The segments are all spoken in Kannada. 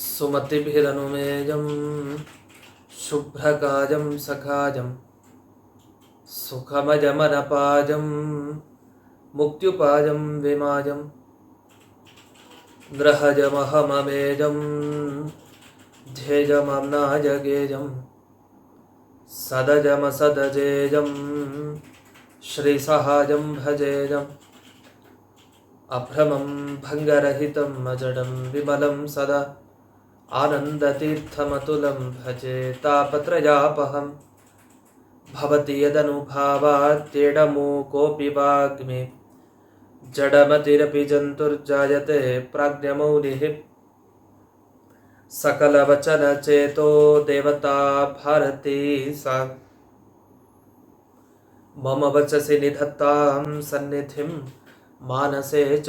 ಸುಮತಿಭಿರನುಮೇಯಂ ಶುಭ್ರಕಾಯಂ ಸಖಾಯಂ ಸುಖಮಜಮನಪಾಯಂ ಮುಕ್ತ್ಯುಪಾಯಂ ವಿಮಾಯಂ ಗ್ರಹಜಮಹಮಮೇಯಂ ಧ್ಯೇಯಮಮ್ನಾಯಗೇಯಂ ಸದಜಮಸದಜೇಯಂ ಶ್ರೀಸಹಾಯಂ ಭಜೇಯಂ ಅಭ್ರಮಂ ಭಂಗರಹಿತಂ ಅಜಡಂ ವಿಮಲಂ ಸದಾ ಆನಂದತೀರ್ಥಮತುಲಂ ಭಜೆ ತಾಪತ್ರಯಾಪಹಂ ಭವತಿ ಯದನುಭಾವಾತ್ಯೇಡಮೂಕೋऽಪಿ ವಾಗ್ಮಿ ಜಡಮತಿರಪಿ ಜಂತುರ್ಜಾಯತೆ ಪ್ರಾಜ್ಞಮೌಲಿಃ ಸಕಲವಚನಚೇತೋ ದೇವತಾ ಭಾರತೀ ಸಾ ಮಮ ವಚಸಿ ನಿಧತ್ತಾಂ ಸನ್ನಿಧಿಂ ಮಾನಸೇ ಚ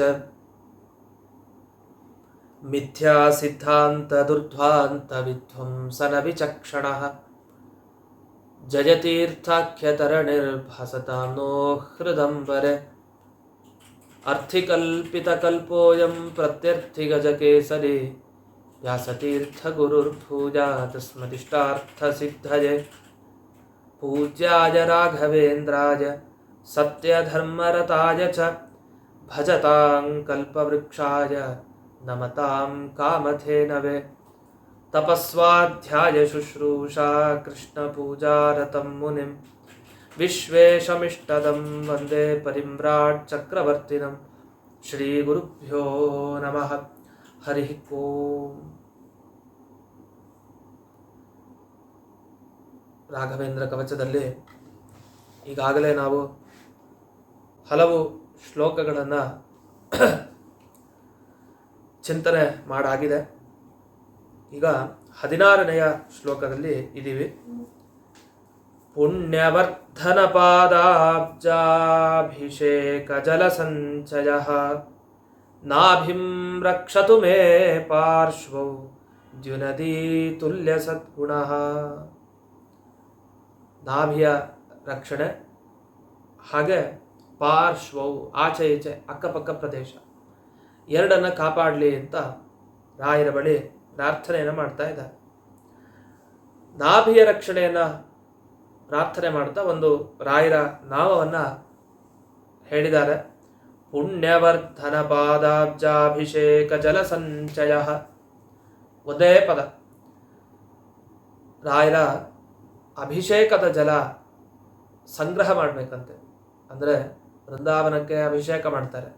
ಮಿಥ್ಯಾ ಸಿದ್ಧಾಂತ ದುರ್ಧ್ವಾಂತ ವಿಧ್ವಂಸನ ವಿಚಕ್ಷಣಃ ಜಯತೀರ್ಥಾಖ್ಯತರಣಿರ್ಭಸತಾಂ ನೋ ಹೃದಂಬರೆ ಅರ್ಥಿಕಲ್ಪಿತಕಲ್ಪೋಯಂ ಪ್ರತ್ಯರ್ಥಿಗಜಕೇಸರಿ ವ್ಯಾಸತೀರ್ಥಗುರುರ್ಭೂಜಾತ್ ಸ್ಮದಿಷ್ಟಾರ್ಥಸಿದ್ಧಯೇ ಪೂಜ್ಯಾಯ ರಾಘವೇಂದ್ರಾಯ ಸತ್ಯಧರ್ಮರತಾಯ ಚ ಭಜತಾಂ ಕಲ್ಪವೃಕ್ಷಾಯ ನಮತಾಂ ಕಾಮಧೇನವೇ ತಪಸ್ವಾಧ್ಯಾಯ ಶುಶ್ರೂಷಾ ಕೃಷ್ಣಪೂಜಾರತಂ ಮುನಿಂ ವಿಶ್ವೇಶಮಿಷ್ಟದಂ ವಂದೇ ಪರಿಮ್ರಾಟ್ ಚಕ್ರವರ್ತಿನಂ ಶ್ರೀಗುರುಭ್ಯೋ ನಮಃ ಹರಿ ಓಂ. ರಾಘವೇಂದ್ರ ಕವಚದಲ್ಲಿ ಈಗಾಗಲೇ ನಾವು ಹಲವು ಶ್ಲೋಕಗಳನ್ನು ಚಿಂತನೆ ಮಾಡಾಗಿದೆ. ಈಗ 16ನೆಯ ಶ್ಲೋಕದಲ್ಲಿ ಇದ್ದೀವಿ. ಪುಣ್ಯವರ್ಧನ ಪಾದಾಬ್ಜಾಭಿಷೇಕ ಜಲ ಸಂಚಯ ನಾಭಿಂ ರಕ್ಷತು ಮೇ ಪಾರ್ಶ್ವೌ ದ್ಯುನದೀ ತುಲ್ಯ ಸದ್ಗುಣ. ನಾಭಿಯ ರಕ್ಷಣೆ, ಹಾಗೆ ಪಾರ್ಶ್ವವು ಆಚೆ ಈಚೆ ಅಕ್ಕಪಕ್ಕ ಪ್ರದೇಶ ಎರಡನ್ನು ಕಾಪಾಡಲಿ ಅಂತ ರಾಯರ ಬಳಿ ಪ್ರಾರ್ಥನೆಯನ್ನು ಮಾಡ್ತಾ ಇದ್ದಾರೆ. ನಾಭಿಯ ರಕ್ಷಣೆಯನ್ನು ಪ್ರಾರ್ಥನೆ ಮಾಡ್ತಾ ಒಂದು ರಾಯರ ನಾಮವನ್ನು ಹೇಳಿದ್ದಾರೆ. ಪುಣ್ಯವರ್ಧನ ಪಾದಾಬ್ಜಾಭಿಷೇಕ ಜಲ ಸಂಚಯ. ಒಂದೇ ಪದ. ರಾಯರ ಅಭಿಷೇಕದ ಜಲ ಸಂಗ್ರಹ ಮಾಡಬೇಕಂತೆ. ಅಂದರೆ ವೃಂದಾವನಕ್ಕೆ ಅಭಿಷೇಕ ಮಾಡ್ತಾರೆ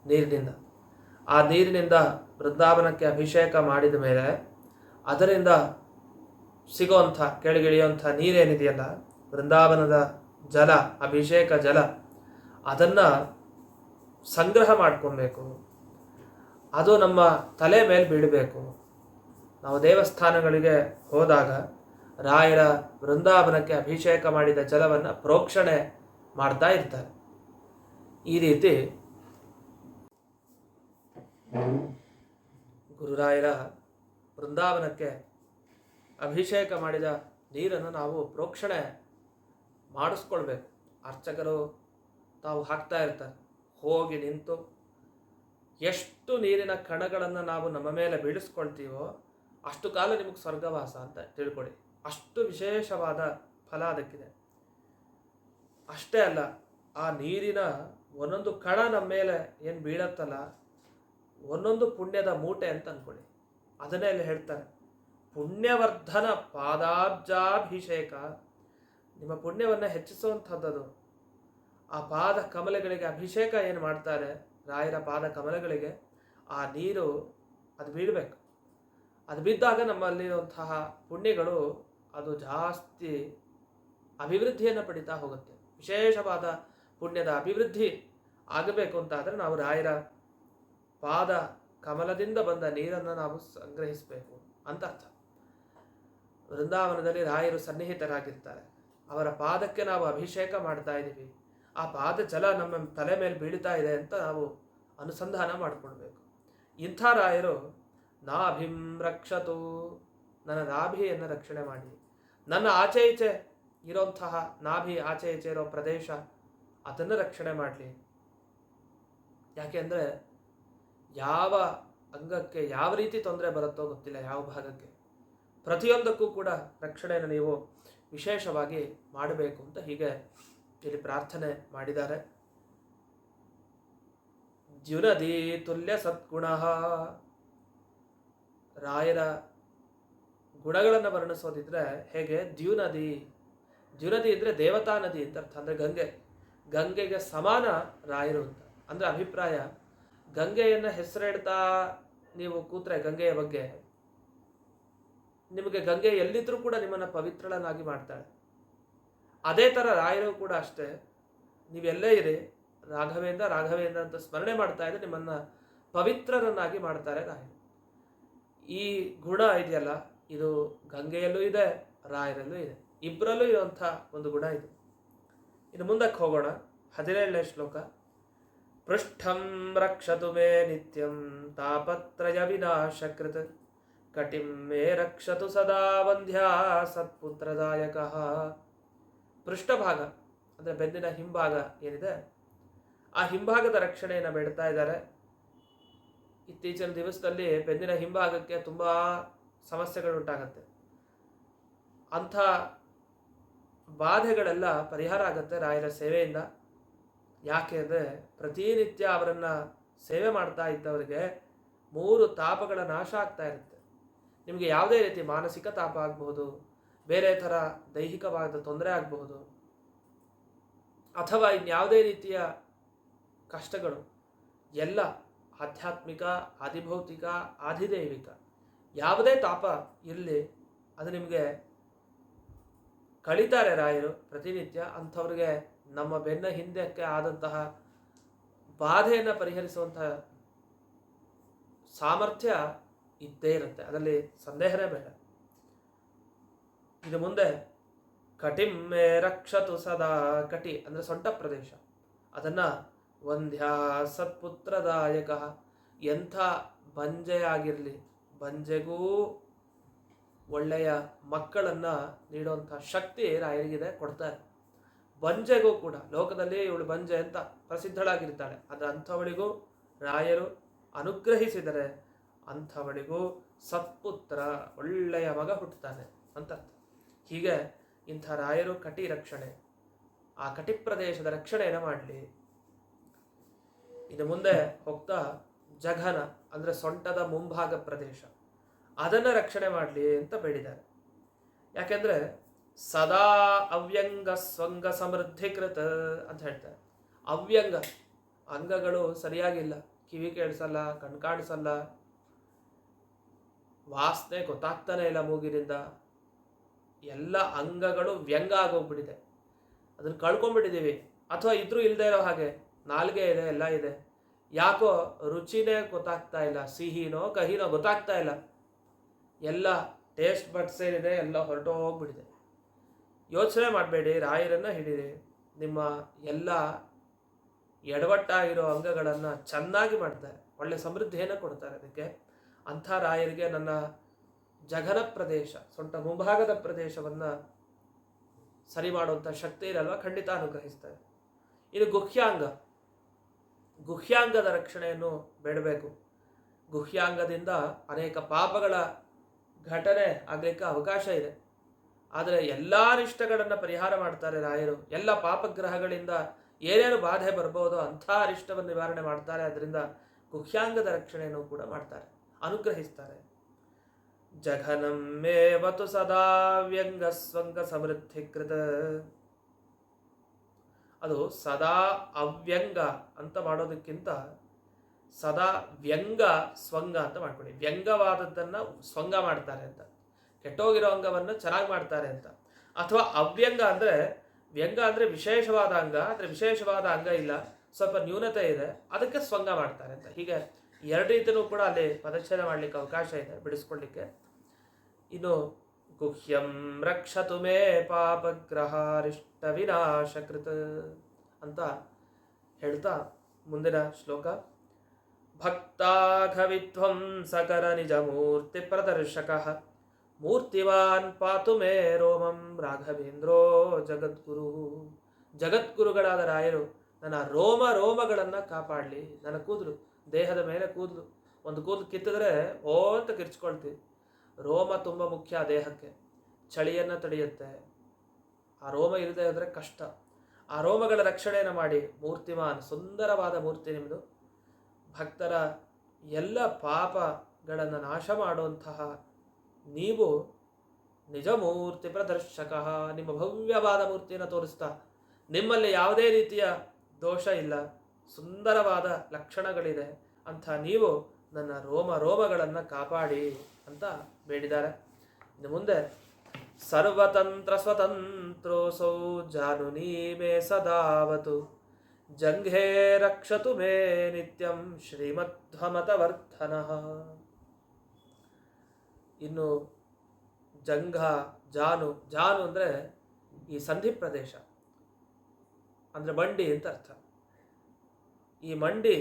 ನೀರಿನಿಂದ. ಆ ನೀರಿನಿಂದ ವೃಂದಾವನಕ್ಕೆ ಅಭಿಷೇಕ ಮಾಡಿದ ಮೇಲೆ ಅದರಿಂದ ಸಿಗೋಂಥ ಕೆಳಗಿಳಿಯುವಂಥ ನೀರೇನಿದೆಯಲ್ಲ, ವೃಂದಾವನದ ಜಲ, ಅಭಿಷೇಕ ಜಲ, ಅದನ್ನು ಸಂಗ್ರಹ ಮಾಡ್ಕೊಬೇಕು. ಅದು ನಮ್ಮ ತಲೆ ಮೇಲೆ ಬೀಳಬೇಕು. ನಾವು ದೇವಸ್ಥಾನಗಳಿಗೆ ಹೋದಾಗ ರಾಯರ ವೃಂದಾವನಕ್ಕೆ ಅಭಿಷೇಕ ಮಾಡಿದ ಜಲವನ್ನು ಪ್ರೋಕ್ಷಣೆ ಮಾಡ್ತಾ ಇರ್ತಾರೆ. ಈ ರೀತಿ ಗುರುರಾಯರ ವೃಂದಾವನಕ್ಕೆ ಅಭಿಷೇಕ ಮಾಡಿದ ನೀರನ್ನು ನಾವು ಪ್ರೋಕ್ಷಣೆ ಮಾಡಿಸ್ಕೊಳ್ಬೇಕು. ಅರ್ಚಕರು ತಾವು ಹಾಕ್ತಾ ಇರ್ತಾರೆ. ಹೋಗಿ ನಿಂತು ಎಷ್ಟು ನೀರಿನ ಕಣಗಳನ್ನು ನಾವು ನಮ್ಮ ಮೇಲೆ ಬೀಳಿಸ್ಕೊಳ್ತೀವೋ ಅಷ್ಟು ಕಾಲ ನಿಮಗೆ ಸ್ವರ್ಗವಾಸ ಅಂತ ತಿಳ್ಕೊಳ್ಳಿ. ಅಷ್ಟು ವಿಶೇಷವಾದ ಫಲ ಅದಕ್ಕಿದೆ. ಅಷ್ಟೇ ಅಲ್ಲ, ಆ ನೀರಿನ ಒಂದೊಂದು ಕಣ ನಮ್ಮ ಮೇಲೆ ಏನು ಬೀಳತ್ತಲ್ಲ, ಒಂದೊಂದು ಪುಣ್ಯದ ಮೂಟೆ ಅಂತ ಅಂದ್ಕೊಳ್ಳಿ. ಅದನ್ನೇ ಇಲ್ಲಿ ಹೇಳ್ತಾರೆ. ಪುಣ್ಯವರ್ಧನ ಪಾದಾಬ್ಜಾಭಿಷೇಕ. ನಿಮ್ಮ ಪುಣ್ಯವನ್ನು ಹೆಚ್ಚಿಸುವಂಥದ್ದು. ಆ ಪಾದ ಕಮಲಗಳಿಗೆ ಅಭಿಷೇಕ ಏನು ಮಾಡ್ತಾರೆ, ರಾಯರ ಪಾದ ಕಮಲಗಳಿಗೆ ಆ ನೀರು ಅದು ಬೀಳಬೇಕು. ಅದು ಬಿದ್ದಾಗ ನಮ್ಮಲ್ಲಿರುವಂತಹ ಪುಣ್ಯಗಳು ಅದು ಜಾಸ್ತಿ ಅಭಿವೃದ್ಧಿಯನ್ನು ಪಡಿತಾ ಹೋಗುತ್ತೆ. ವಿಶೇಷವಾದ ಪುಣ್ಯದ ಅಭಿವೃದ್ಧಿ ಆಗಬೇಕು ಅಂತಾದರೆ ನಾವು ರಾಯರ ಪಾದ ಕಮಲದಿಂದ ಬಂದ ನೀರನ್ನು ನಾವು ಸಂಗ್ರಹಿಸಬೇಕು ಅಂತ ಅರ್ಥ. ವೃಂದಾವನದಲ್ಲಿ ರಾಯರು ಸನ್ನಿಹಿತರಾಗಿರ್ತಾರೆ. ಅವರ ಪಾದಕ್ಕೆ ನಾವು ಅಭಿಷೇಕ ಮಾಡ್ತಾ ಇದ್ದೀವಿ. ಆ ಪಾದ ಜಲ ನಮ್ಮ ತಲೆ ಮೇಲೆ ಬೀಳ್ತಾ ಇದೆ ಅಂತ ನಾವು ಅನುಸಂಧಾನ ಮಾಡಿಕೊಳ್ಬೇಕು. ಇಂಥ ರಾಯರು ನಾಭಿಂ ರಕ್ಷತು, ನನ್ನ ನಾಭಿಯನ್ನು ರಕ್ಷಣೆ ಮಾಡಿ, ನನ್ನ ಆಚೆ ಈಚೆ ಇರೋಂತಹ ನಾಭಿ ಆಚೆ ಈಚೆ ಇರೋ ಪ್ರದೇಶ ಅದನ್ನು ರಕ್ಷಣೆ ಮಾಡಲಿ. ಯಾಕೆಂದರೆ ಯಾವ ಅಂಗಕ್ಕೆ ಯಾವ ರೀತಿ ತೊಂದರೆ ಬರುತ್ತೋ ಗೊತ್ತಿಲ್ಲ, ಯಾವ ಭಾಗಕ್ಕೆ. ಪ್ರತಿಯೊಂದಕ್ಕೂ ಕೂಡ ರಕ್ಷಣೆಯನ್ನು ನೀವು ವಿಶೇಷವಾಗಿ ಮಾಡಬೇಕು ಅಂತ ಹೀಗೆ ಇಲ್ಲಿ ಪ್ರಾರ್ಥನೆ ಮಾಡಿದ್ದಾರೆ. ದ್ಯುನದಿ ತುಲ್ಯ ಸದ್ಗುಣ. ರಾಯರ ಗುಣಗಳನ್ನು ವರ್ಣಿಸೋದಿದ್ರೆ ಹೇಗೆ? ದ್ಯುನದಿ. ದ್ಯುನದಿ ಇದ್ರೆ ದೇವತಾ ನದಿ ಅಂತ ಅರ್ಥ. ಅಂದ್ರೆ ಗಂಗೆಗೆ ಸಮಾನ ರಾಯರು ಅಂತ. ಅಂದ್ರೆ ಅಭಿಪ್ರಾಯ, ಗಂಗೆಯನ್ನು ಹೆಸರಿಡ್ತಾ ನೀವು ಕೂತ್ರೆ ಗಂಗೆಯ ಬಗ್ಗೆ, ನಿಮಗೆ ಗಂಗೆ ಎಲ್ಲಿದ್ರೂ ಕೂಡ ನಿಮ್ಮನ್ನು ಪವಿತ್ರಳನ್ನಾಗಿ ಮಾಡ್ತಾಳೆ. ಅದೇ ಥರ ರಾಯರು ಕೂಡ ಅಷ್ಟೇ, ನೀವೆಲ್ಲೇ ಇರಿ, ರಾಘವೇಂದ್ರ ರಾಘವೇಂದ್ರ ಅಂತ ಸ್ಮರಣೆ ಮಾಡ್ತಾ ಇದ್ರೆ ನಿಮ್ಮನ್ನು ಪವಿತ್ರರನ್ನಾಗಿ ಮಾಡ್ತಾರೆ ರಾಯರು. ಈ ಗುಣ ಇದೆಯಲ್ಲ, ಇದು ಗಂಗೆಯಲ್ಲೂ ಇದೆ, ರಾಯರಲ್ಲೂ ಇದೆ, ಇಬ್ಬರಲ್ಲೂ ಇರುವಂಥ ಒಂದು ಗುಣ ಇದು. ಇನ್ನು ಮುಂದಕ್ಕೆ ಹೋಗೋಣ. 17ನೇ ಶ್ಲೋಕ. ಪೃಷ್ಠಂ ರಕ್ಷತು ಮೇ ನಿತ್ಯಂ ತಾಪತ್ರಯ ವಿನಾಶಕೃತ್ ಕಟಿಂ ಮೇ ರಕ್ಷತು ಸದಾ ವಂದ್ಯಾ ಸತ್ಪುತ್ರದಾಯಕ. ಪೃಷ್ಠಭಾಗ ಅಂದರೆ ಬೆನ್ನಿನ ಹಿಂಭಾಗ ಏನಿದೆ, ಆ ಹಿಂಭಾಗದ ರಕ್ಷಣೆಯನ್ನು ಬೇಡ್ತಾ ಇದ್ದಾರೆ. ಇತ್ತೀಚಿನ ದಿವಸದಲ್ಲಿ ಬೆನ್ನಿನ ಹಿಂಭಾಗಕ್ಕೆ ತುಂಬ ಸಮಸ್ಯೆಗಳುಂಟಾಗತ್ತೆ. ಅಂಥ ಬಾಧೆಗಳೆಲ್ಲ ಪರಿಹಾರ ಆಗುತ್ತೆ ರಾಯರ ಸೇವೆಯಿಂದ. ಯಾಕೆ ಅಂದರೆ ಪ್ರತಿನಿತ್ಯ ಅವರನ್ನು ಸೇವೆ ಮಾಡ್ತಾ ಇದ್ದವರಿಗೆ 3 ತಾಪಗಳ ನಾಶ ಆಗ್ತಾ ಇರುತ್ತೆ. ನಿಮಗೆ ಯಾವುದೇ ರೀತಿ ಮಾನಸಿಕ ತಾಪ ಆಗಬಹುದು, ಬೇರೆ ಥರ ದೈಹಿಕವಾದ ತೊಂದರೆ ಆಗಬಹುದು, ಅಥವಾ ಇನ್ಯಾವುದೇ ರೀತಿಯ ಕಷ್ಟಗಳು ಎಲ್ಲ ಆಧ್ಯಾತ್ಮಿಕ, ಆದಿಭೌತಿಕ, ಆದಿದೈವಿಕ ಯಾವುದೇ ತಾಪ ಇರಲಿ, ಅದು ನಿಮಗೆ ಕಳೀತಾರೆ ರಾಯರು ಪ್ರತಿನಿತ್ಯ. ಅಂಥವ್ರಿಗೆ ನಮ್ಮ ಬೆನ್ನ ಹಿಂದಕ್ಕೆ ಆದಂತಹ ಬಾಧೆಯನ್ನು ಪರಿಹರಿಸುವಂತಹ ಸಾಮರ್ಥ್ಯ ಇದ್ದೇ ಇರುತ್ತೆ, ಅದರಲ್ಲಿ ಸಂದೇಹನೇ ಬೇಡ. ಇದು ಮುಂದೆ ಕಟಿಂ ಮೇ ರಕ್ಷತು ಸದಾ. ಕಟಿ ಅಂದರೆ ಸೊಂಟ ಪ್ರದೇಶ, ಅದನ್ನು ವಂದ್ಯಾ ಸತ್ಪುತ್ರದಾಯಕ. ಎಂಥ ಬಂಜೆ ಆಗಿರಲಿ, ಬಂಜೆಗೂ ಒಳ್ಳೆಯ ಮಕ್ಕಳನ್ನು ನೀಡುವಂಥ ಶಕ್ತಿ ರಾಯರಿಗಿದೆ, ಕೊಡ್ತಾರೆ. ಬಂಜೆಗೂ ಕೂಡ, ಲೋಕದಲ್ಲಿ ಇವಳು ಬಂಜೆ ಅಂತ ಪ್ರಸಿದ್ಧಳಾಗಿರ್ತಾಳೆ, ಆದರೆ ಅಂಥವಳಿಗೂ ರಾಯರು ಅನುಗ್ರಹಿಸಿದರೆ ಅಂಥವಳಿಗೂ ಸತ್ಪುತ್ರ, ಒಳ್ಳೆಯ ಮಗ ಹುಟ್ಟುತ್ತಾನೆ ಅಂತ ಅರ್ಥ. ಹೀಗೆ ಇಂಥ ರಾಯರು ಕಟಿ ರಕ್ಷಣೆ, ಆ ಕಟಿ ಪ್ರದೇಶದ ರಕ್ಷಣೆಯನ್ನು ಮಾಡಲಿ. ಇನ್ನು ಮುಂದೆ ಹೋಗ್ತಾ ಜಘನ ಅಂದರೆ ಸೊಂಟದ ಮುಂಭಾಗ ಪ್ರದೇಶ, ಅದನ್ನು ರಕ್ಷಣೆ ಮಾಡಲಿ ಅಂತ ಬೇಡಿದ್ದಾರೆ. ಯಾಕೆಂದರೆ ಸದಾ ಅವ್ಯಂಗ ಸ್ವಂಗ ಸಮೃದ್ಧೀಕೃತ ಅಂತ ಹೇಳ್ತಾರೆ. ಅವ್ಯಂಗ ಅಂಗಗಳು ಸರಿಯಾಗಿಲ್ಲ, ಕಿವಿ ಕೇಳಿಸಲ್ಲ, ಕಣ್ ಕಾಣಿಸಲ್ಲ, ವಾಸನೆ ಗೊತ್ತಾಗ್ತಾನೆ ಇಲ್ಲ ಮೂಗಿನಿಂದ, ಎಲ್ಲ ಅಂಗಗಳು ವ್ಯಂಗ ಆಗೋಗ್ಬಿಟ್ಟಿದೆ, ಅದನ್ನು ಕಳ್ಕೊಂಡ್ಬಿಟ್ಟಿದ್ದೀವಿ. ಅಥವಾ ಇದ್ರೂ ಇಲ್ಲದೆ ಇರೋ ಹಾಗೆ ನಾಲ್ಗೆ ಇದೆ, ಎಲ್ಲ ಇದೆ, ಯಾಕೋ ರುಚಿನೇ ಗೊತ್ತಾಗ್ತಾ ಇಲ್ಲ, ಸಿಹಿನೋ ಕಹಿನೋ ಗೊತ್ತಾಗ್ತಾ ಇಲ್ಲ, ಎಲ್ಲ ಟೇಸ್ಟ್ ಬಡ್ಸ್ ಏನಿದೆ ಎಲ್ಲ ಹೊರಟೋಗ್ಬಿಟ್ಟಿದೆ. ಯೋಚನೆ ಮಾಡಬೇಡಿ, ರಾಯರನ್ನು ಹಿಡೀರಿ, ನಿಮ್ಮ ಎಲ್ಲ ಎಡವಟ್ಟಾಗಿರೋ ಅಂಗಗಳನ್ನು ಚೆನ್ನಾಗಿ ಮಾಡ್ತಾರೆ, ಒಳ್ಳೆ ಸಮೃದ್ಧಿಯನ್ನು ಕೊಡ್ತಾರೆ. ಅದಕ್ಕೆ ಅಂಥ ರಾಯರಿಗೆ ನನ್ನ ಜಘನ ಪ್ರದೇಶ, ಸೊಂಟ ಮುಂಭಾಗದ ಪ್ರದೇಶವನ್ನು ಸರಿ ಮಾಡುವಂಥ ಶಕ್ತಿ ಇರಲ್ವ, ಖಂಡಿತ ಅನುಗ್ರಹಿಸ್ತಾರೆ. ಇದು ಗುಹ್ಯಾಂಗ, ಗುಹ್ಯಾಂಗದ ರಕ್ಷಣೆಯನ್ನು ಬೇಡಬೇಕು. ಗುಹ್ಯಾಂಗದಿಂದ ಅನೇಕ ಪಾಪಗಳ ಘಟನೆ ಆಗಲಿಕ್ಕೆ ಅವಕಾಶ ಇದೆ. ಆದರೆ ಎಲ್ಲ ಅರಿಷ್ಟಗಳನ್ನು ಪರಿಹಾರ ಮಾಡ್ತಾರೆ ರಾಯರು. ಎಲ್ಲ ಪಾಪಗ್ರಹಗಳಿಂದ ಏನೇನು ಬಾಧೆ ಬರ್ಬೋದೋ ಅಂಥ ಅರಿಷ್ಟವನ್ನು ನಿವಾರಣೆ ಮಾಡ್ತಾರೆ. ಅದರಿಂದ ಗುಹ್ಯಾಂಗದ ರಕ್ಷಣೆಯನ್ನು ಕೂಡ ಮಾಡ್ತಾರೆ, ಅನುಗ್ರಹಿಸ್ತಾರೆ. ಜಘನಂ ಮೇವತು ಸದಾ ವ್ಯಂಗ ಸ್ವಂಗ ಸಮೃದ್ಧೀಕೃತ. ಅದು ಸದಾ ಅವ್ಯಂಗ ಅಂತ ಮಾಡೋದಕ್ಕಿಂತ ಸದಾ ವ್ಯಂಗ ಸ್ವಂಗ ಅಂತ ಮಾಡ್ಕೊಳ್ಳಿ. ವ್ಯಂಗವಾದದ್ದನ್ನು ಸ್ವಂಗ ಮಾಡ್ತಾರೆ ಅಂತ, ಕೆಟ್ಟೋಗಿರೋ ಅಂಗವನ್ನು ಚೆನ್ನಾಗಿ ಮಾಡ್ತಾರೆ ಅಂತ. ಅಥವಾ ಅವ್ಯಂಗ ಅಂದರೆ, ವ್ಯಂಗ ಅಂದರೆ ವಿಶೇಷವಾದ ಅಂಗ, ಆದರೆ ವಿಶೇಷವಾದ ಅಂಗ ಇಲ್ಲ, ಸ್ವಲ್ಪ ನ್ಯೂನತೆ ಇದೆ, ಅದಕ್ಕೆ ಸ್ವಂಗ ಮಾಡ್ತಾರೆ ಅಂತ. ಹೀಗೆ ಎರಡು ರೀತಿಯೂ ಕೂಡ ಅಲ್ಲಿ ಪದಚ್ಛೇದ ಮಾಡಲಿಕ್ಕೆ ಅವಕಾಶ ಇದೆ, ಬಿಡಿಸ್ಕೊಳ್ಳಿಕ್ಕೆ. ಇನ್ನು ಗುಹ್ಯಂ ರಕ್ಷತು ಮೇ ಪಾಪಗ್ರಹಾರಿಷ್ಟ ವಿನಾಶಕೃತ ಅಂತ ಹೇಳ್ತಾ ಮುಂದಿನ ಶ್ಲೋಕ. ಭಕ್ತಾಘವಿತ್ವಂ ಸಕರ ನಿಜ ಮೂರ್ತಿ ಪ್ರದರ್ಶಕ ಮೂರ್ತಿವಾನ್ ಪಾತು ಮೇ ರೋಮಂ ರಾಘವೇಂದ್ರೋ ಜಗದ್ಗುರು. ಜಗದ್ಗುರುಗಳಾದ ರಾಯರು ನನ್ನ ರೋಮಗಳನ್ನು ಕಾಪಾಡಲಿ, ನನ್ನ ಕೂದಲು ದೇಹದ ಮೇಲೆ ಕೂದಲು, ಒಂದು ಕೂದಲು ಕಿತ್ತಿದ್ರೆ ಓ ಅಂತ ಕಿರ್ಚ್ಕೊಳ್ತೀವಿ. ರೋಮ ತುಂಬ ಮುಖ್ಯ ದೇಹಕ್ಕೆ, ಚಳಿಯನ್ನು ತಡೆಯುತ್ತೆ. ಆ ರೋಮ ಇಲ್ಲದೆ ಇದ್ರೆ ಕಷ್ಟ. ಆ ರೋಮಗಳ ರಕ್ಷಣೆಯನ್ನು ಮಾಡಿ ಮೂರ್ತಿಮಾನ್, ಸುಂದರವಾದ ಮೂರ್ತಿ ನಿಮ್ಮದು. ಭಕ್ತರ ಎಲ್ಲ ಪಾಪಗಳನ್ನು ನಾಶ ಮಾಡುವಂತಹ ನೀವು ನಿಜ ಮೂರ್ತಿ ಪ್ರದರ್ಶಕ, ನಿಮ್ಮ ಭವ್ಯವಾದ ಮೂರ್ತಿಯನ್ನು ತೋರಿಸ್ತಾ ನಿಮ್ಮಲ್ಲಿ ಯಾವುದೇ ರೀತಿಯ ದೋಷ ಇಲ್ಲ, ಸುಂದರವಾದ ಲಕ್ಷಣಗಳಿದೆ ಅಂಥ ನೀವು ನನ್ನ ರೋಮಗಳನ್ನು ಕಾಪಾಡಿ ಅಂತ ಬೇಡಿದ್ದಾರೆ. ಇನ್ನು ಮುಂದೆ ಸರ್ವತಂತ್ರ ಸ್ವತಂತ್ರೋಸೌ ಜಾನುನೀ ಮೇ ಸದಾವತು ಜಂಘೇ ರಕ್ಷತು ಮೇ ನಿತ್ಯಂ ಶ್ರೀಮಧ್ವಮತವರ್ಧನಃ. ಇನ್ನು ಜಂಘ, ಜಾನು ಅಂದರೆ ಈ ಸಂಧಿ ಪ್ರದೇಶ, ಅಂದರೆ ಮಂಡಿ ಅಂತ ಅರ್ಥ. ಈ ಮಂಡಿ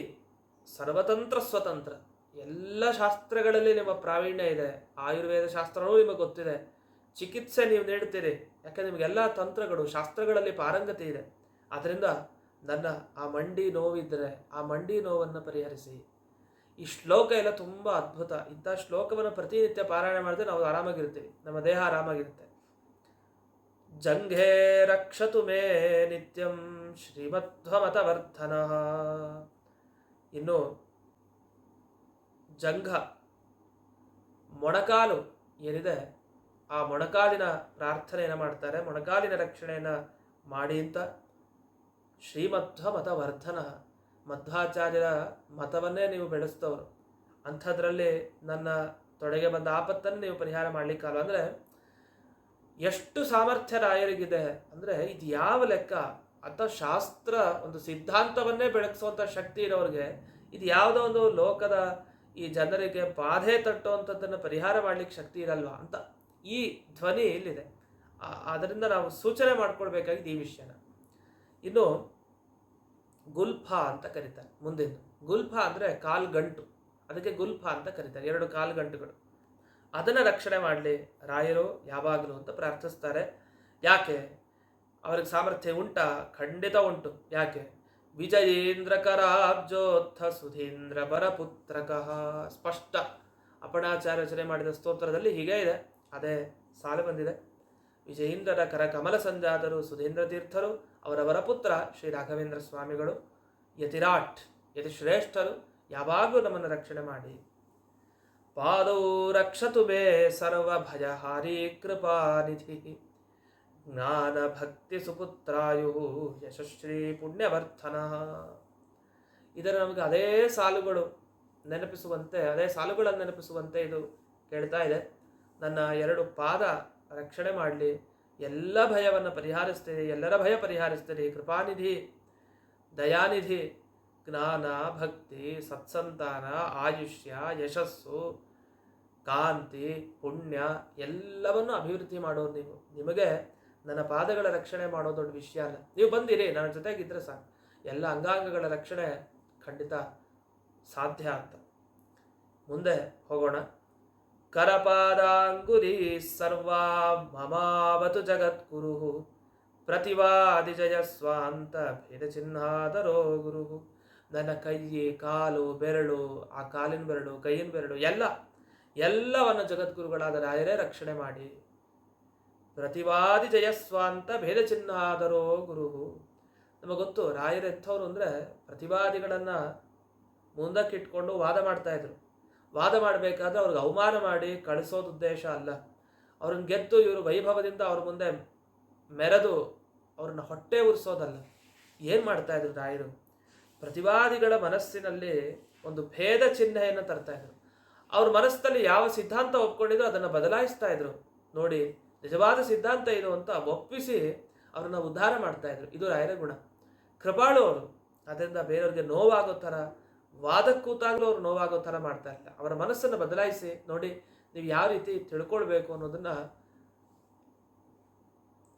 ಸರ್ವತಂತ್ರ ಸ್ವತಂತ್ರ, ಎಲ್ಲ ಶಾಸ್ತ್ರಗಳಲ್ಲಿ ನಿಮ್ಮ ಪ್ರಾವೀಣ್ಯ ಇದೆ. ಆಯುರ್ವೇದ ಶಾಸ್ತ್ರವೂ ನಿಮಗೆ ಗೊತ್ತಿದೆ, ಚಿಕಿತ್ಸೆ ನೀವು ನೀಡ್ತೀರಿ, ಯಾಕಂದರೆ ನಿಮಗೆಲ್ಲ ತಂತ್ರಗಳು ಶಾಸ್ತ್ರಗಳಲ್ಲಿ ಪಾರಂಗತಿ ಇದೆ. ಆದ್ದರಿಂದ ನನ್ನ ಆ ಮಂಡಿ ನೋವಿದ್ದರೆ ಆ ಮಂಡಿ ನೋವನ್ನು ಪರಿಹರಿಸಿ. ಈ ಶ್ಲೋಕ ಎಲ್ಲ ತುಂಬ ಅದ್ಭುತ. ಇಂಥ ಶ್ಲೋಕವನ್ನು ಪ್ರತಿನಿತ್ಯ ಪಾರಾಯಣ ಮಾಡಿದ್ರೆ ನಾವು ಆರಾಮಾಗಿರ್ತೀವಿ, ನಮ್ಮ ದೇಹ ಆರಾಮಾಗಿರುತ್ತೆ. ಜಂಘೇ ರಕ್ಷತು ಮೇ ನಿತ್ಯಂ ಶ್ರೀಮಧ್ವಮತವರ್ಧನಃ. ಇನ್ನು ಜಂಘ, ಮೊಣಕಾಲು ಏನಿದೆ, ಆ ಮೊಣಕಾಲಿನ ಪ್ರಾರ್ಥನೆಯನ್ನು ಮಾಡ್ತಾರೆ, ಮೊಣಕಾಲಿನ ರಕ್ಷಣೆಯನ್ನು ಮಾಡಿ ಅಂತ. ಶ್ರೀಮಧ್ವಮತವರ್ಧನ, ಮಧ್ವಾಚಾರ್ಯರ ಮತವನ್ನೇ ನೀವು ಬೆಳೆಸ್ತವರು. ಅಂಥದ್ರಲ್ಲಿ ನನ್ನ ತೊಡೆಗೆ ಬಂದ ಆಪತ್ತನ್ನು ನೀವು ಪರಿಹಾರ ಮಾಡಲಿಕ್ಕಲ್ಲ. ಅಂದರೆ ಎಷ್ಟು ಸಾಮರ್ಥ್ಯ ರಾಯರಿಗಿದೆ ಅಂದರೆ ಇದು ಯಾವ ಲೆಕ್ಕ. ಅಥವಾ ಶಾಸ್ತ್ರ ಒಂದು ಸಿದ್ಧಾಂತವನ್ನೇ ಬೆಳಗಿಸುವಂಥ ಶಕ್ತಿ ಇರೋರಿಗೆ ಇದು ಯಾವುದೋ ಒಂದು ಲೋಕದ ಈ ಜನರಿಗೆ ಬಾಧೆ ತಟ್ಟುವಂಥದ್ದನ್ನು ಪರಿಹಾರ ಮಾಡಲಿಕ್ಕೆ ಶಕ್ತಿ ಇರಲ್ವಾ ಅಂತ ಈ ಧ್ವನಿ ಇಲ್ಲಿದೆ. ಅದರಿಂದ ನಾವು ಸೂಚನೆ ಮಾಡ್ಕೊಳ್ಬೇಕಾಗಿದೆ ಈ ವಿಷಯನ. ಇನ್ನು ಗುಲ್ಫ ಅಂತ ಕರೀತಾರೆ. ಮುಂದಿನ ಗುಲ್ಫ ಅಂದರೆ ಕಾಲ್ಗಂಟು, ಅದಕ್ಕೆ ಗುಲ್ಫ ಅಂತ ಕರೀತಾರೆ, 2 ಕಾಲ್ಗಂಟುಗಳು. ಅದನ್ನು ರಕ್ಷಣೆ ಮಾಡಲಿ ರಾಯರು ಯಾವಾಗಲೂ ಅಂತ ಪ್ರಾರ್ಥಿಸ್ತಾರೆ. ಯಾಕೆ? ಅವ್ರಿಗೆ ಸಾಮರ್ಥ್ಯ ಉಂಟಾ? ಖಂಡಿತ ಉಂಟು. ಯಾಕೆ? ವಿಜಯೇಂದ್ರ ಕರಾಬ್ಜೋತ್ಥ ಸುಧೀಂದ್ರ ಪರಪುತ್ರಕಃ. ಸ್ಪಷ್ಟ ಅಪಣಾಚಾರ್ಯ ರಚನೆ ಮಾಡಿದ ಸ್ತೋತ್ರದಲ್ಲಿ ಹೀಗೆ ಇದೆ, ಅದೇ ಸಾಲು ಬಂದಿದೆ. ವಿಜಯೇಂದ್ರರ ಕರ ಕಮಲ ಸಂಜಾತರು ಸುಧೀಂದ್ರ ತೀರ್ಥರು, ಅವರ ವರಪುತ್ರ ಶ್ರೀ ರಾಘವೇಂದ್ರ ಸ್ವಾಮಿಗಳು ಯತಿರಾಟ್, ಯತಿಶ್ರೇಷ್ಠರು, ಯಾವಾಗಲೂ ನಮ್ಮನ್ನು ರಕ್ಷಣೆ ಮಾಡಿ. ಪಾದೌ ರಕ್ಷತು ಮೇ ಸರ್ವಭಯಹಾರಿ ಕೃಪಾನಿಧಿ ಜ್ಞಾನ ಭಕ್ತಿ ಸುಪುತ್ರಾಯು ಯಶಶ್ರೀ ಪುಣ್ಯವರ್ಧನಃ. ಇದರ ನಮಗೆ ಅದೇ ಸಾಲುಗಳು ನೆನಪಿಸುವಂತೆ, ಅದೇ ಸಾಲುಗಳನ್ನು ನೆನಪಿಸುವಂತೆ ಇದು ಕೇಳ್ತಾ ಇದೆ. ನನ್ನ 2 ಪಾದ ರಕ್ಷಣೆ ಮಾಡಲಿ, ಎಲ್ಲ ಭಯವನ್ನು ಪರಿಹರಿಸ್ತೀರಿ, ಎಲ್ಲರ ಭಯ ಪರಿಹರಿಸ್ತೀರಿ, ಕೃಪಾನಿಧಿ, ದಯಾನಿಧಿ, ಜ್ಞಾನ ಭಕ್ತಿ ಸತ್ಸಂತಾನ ಆಯುಷ್ಯ ಯಶಸ್ಸು ಕಾಂತಿ ಪುಣ್ಯ ಎಲ್ಲವನ್ನು ಅಭಿವೃದ್ಧಿ ಮಾಡೋದು ನೀವು. ನಿಮಗೆ ನನ್ನ ಪಾದಗಳ ರಕ್ಷಣೆ ಮಾಡೋ ದೊಡ್ಡ ವಿಷಯ ಅಲ್ಲ. ನೀವು ಬಂದಿರಿ, ನನ್ನ ಜೊತೆಗಿದ್ರೆ ಸಾಕು, ಎಲ್ಲ ಅಂಗಾಂಗಗಳ ರಕ್ಷಣೆ ಖಂಡಿತ ಸಾಧ್ಯ ಅಂತ. ಮುಂದೆ ಹೋಗೋಣ. ಕರಪಾದಾಂಗುಲಿ ಸರ್ವಾ ಮಮಾವತು ಜಗದ್ಗುರು ಪ್ರತಿವಾದಿ ಜಯ ಸ್ವಾಂತ ಭೇದ ಚಿಹ್ನಾದರೋ ಗುರು. ನನ್ನ ಕೈ, ಕಾಲು, ಬೆರಳು, ಆ ಕಾಲಿನ ಬೆರಳು, ಕೈಯಿನ ಬೆರಳು ಎಲ್ಲವನ್ನು ಜಗದ್ಗುರುಗಳಾದ ರಾಯರೇ ರಕ್ಷಣೆ ಮಾಡಿ. ಪ್ರತಿವಾದಿ ಜಯಸ್ವಾಂತ ಭೇದ ಚಿಹ್ನಾದರೋ ಗುರು. ನಮಗೆ ಗೊತ್ತು ರಾಯರ ಎಂಥವ್ರು ಅಂದರೆ ಪ್ರತಿವಾದಿಗಳನ್ನು ಮುಂದಕ್ಕಿಟ್ಕೊಂಡು ವಾದ ಮಾಡ್ತಾ ಇದ್ರು. ವಾದ ಮಾಡಬೇಕಾದ್ರೆ ಅವ್ರಿಗೆ ಅವಮಾನ ಮಾಡಿ ಕಳಿಸೋದು ಉದ್ದೇಶ ಅಲ್ಲ. ಅವ್ರನ್ನ ಗೆದ್ದು ಇವರು ವೈಭವದಿಂದ ಅವ್ರ ಮುಂದೆ ಮೆರೆದು ಅವ್ರನ್ನ ಹೊಟ್ಟೆ ಉರಿಸೋದಲ್ಲ. ಏನು ಮಾಡ್ತಾ ಇದ್ರು ರಾಯರು? ಪ್ರತಿವಾದಿಗಳ ಮನಸ್ಸಿನಲ್ಲಿ ಒಂದು ಭೇದ ಚಿಹ್ನೆಯನ್ನು ತರ್ತಾ ಇದ್ರು. ಅವ್ರ ಮನಸ್ಸಿನಲ್ಲಿ ಯಾವ ಸಿದ್ಧಾಂತ ಒಪ್ಕೊಂಡಿದ್ರು ಅದನ್ನು ಬದಲಾಯಿಸ್ತಾ ಇದ್ರು. ನೋಡಿ, ನಿಜವಾದ ಸಿದ್ಧಾಂತ ಇದು ಅಂತ ಒಪ್ಪಿಸಿ ಅವ್ರನ್ನ ಉದ್ಧಾರ ಮಾಡ್ತಾ ಇದ್ರು. ಇದು ರಾಯರ ಗುಣ. ಕೃಪಾಳು ಅವರು. ಅದರಿಂದ ಬೇರೆಯವ್ರಿಗೆ ನೋವಾಗೋ ಥರ, ವಾದಕ್ಕೆ ಕೂತಾಗಲೂ ಅವ್ರು ನೋವಾಗೋ ಥರ ಮಾಡ್ತಾ ಇಲ್ಲ. ಅವರ ಮನಸ್ಸನ್ನು ಬದಲಾಯಿಸಿ ನೋಡಿ ನೀವು ಯಾವ ರೀತಿ ತಿಳ್ಕೊಳ್ಬೇಕು ಅನ್ನೋದನ್ನು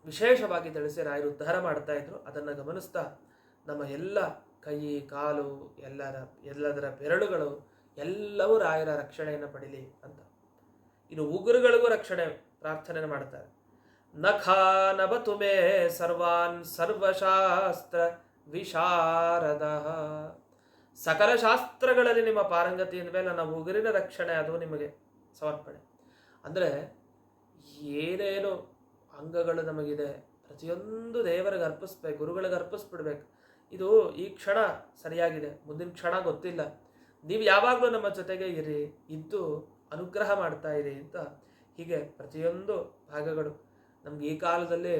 ವಿಶೇಷವಾಗಿ ತಿಳಿಸಿ ರಾಯರು ಉದ್ಧಾರ ಮಾಡ್ತಾ ಇದ್ರು. ಅದನ್ನು ಗಮನಿಸ್ತಾ ನಮ್ಮ ಎಲ್ಲ ಕೈ, ಕಾಲು, ಎಲ್ಲದರ ಬೆರಳುಗಳು ಎಲ್ಲವೂ ರಾಯರ ರಕ್ಷಣೆಯನ್ನು ಪಡೀಲಿ ಅಂತ. ಇನ್ನು ಉಗುರುಗಳಿಗೂ ರಕ್ಷಣೆ ಪ್ರಾರ್ಥನೆಯನ್ನು ಮಾಡ್ತಾರೆ. ನಖಾನಬತು ಮೇ ಸರ್ವಾನ್ ಸರ್ವಶಾಸ್ತ್ರ ವಿಶಾರದ ಸಕಲ ಶಾಸ್ತ್ರಗಳಲ್ಲಿ ನಿಮ್ಮ ಪಾರಂಗತಿಯ ಮೇಲೆ ನನ್ನ ಉಗುರಿನ ರಕ್ಷಣೆ ಅದು ನಿಮಗೆ ಸಮರ್ಪಣೆ. ಅಂದರೆ ಏನೇನು ಅಂಗಗಳು ನಮಗಿದೆ ಪ್ರತಿಯೊಂದು ದೇವರಿಗೆ ಅರ್ಪಿಸ್ಬೇಕು, ಗುರುಗಳಿಗೆ ಅರ್ಪಿಸ್ಬಿಡ್ಬೇಕು. ಇದು ಈ ಕ್ಷಣ ಸರಿಯಾಗಿದೆ, ಮುಂದಿನ ಕ್ಷಣ ಗೊತ್ತಿಲ್ಲ. ನೀವು ಯಾವಾಗಲೂ ನಮ್ಮ ಜೊತೆಗೆ ಇರಿ, ಇದ್ದು ಅನುಗ್ರಹ ಮಾಡ್ತಾ ಇರಿ ಅಂತ ಹೀಗೆ ಪ್ರತಿಯೊಂದು ಭಾಗಗಳು ನಮ್ಗೆ ಈ ಕಾಲದಲ್ಲಿ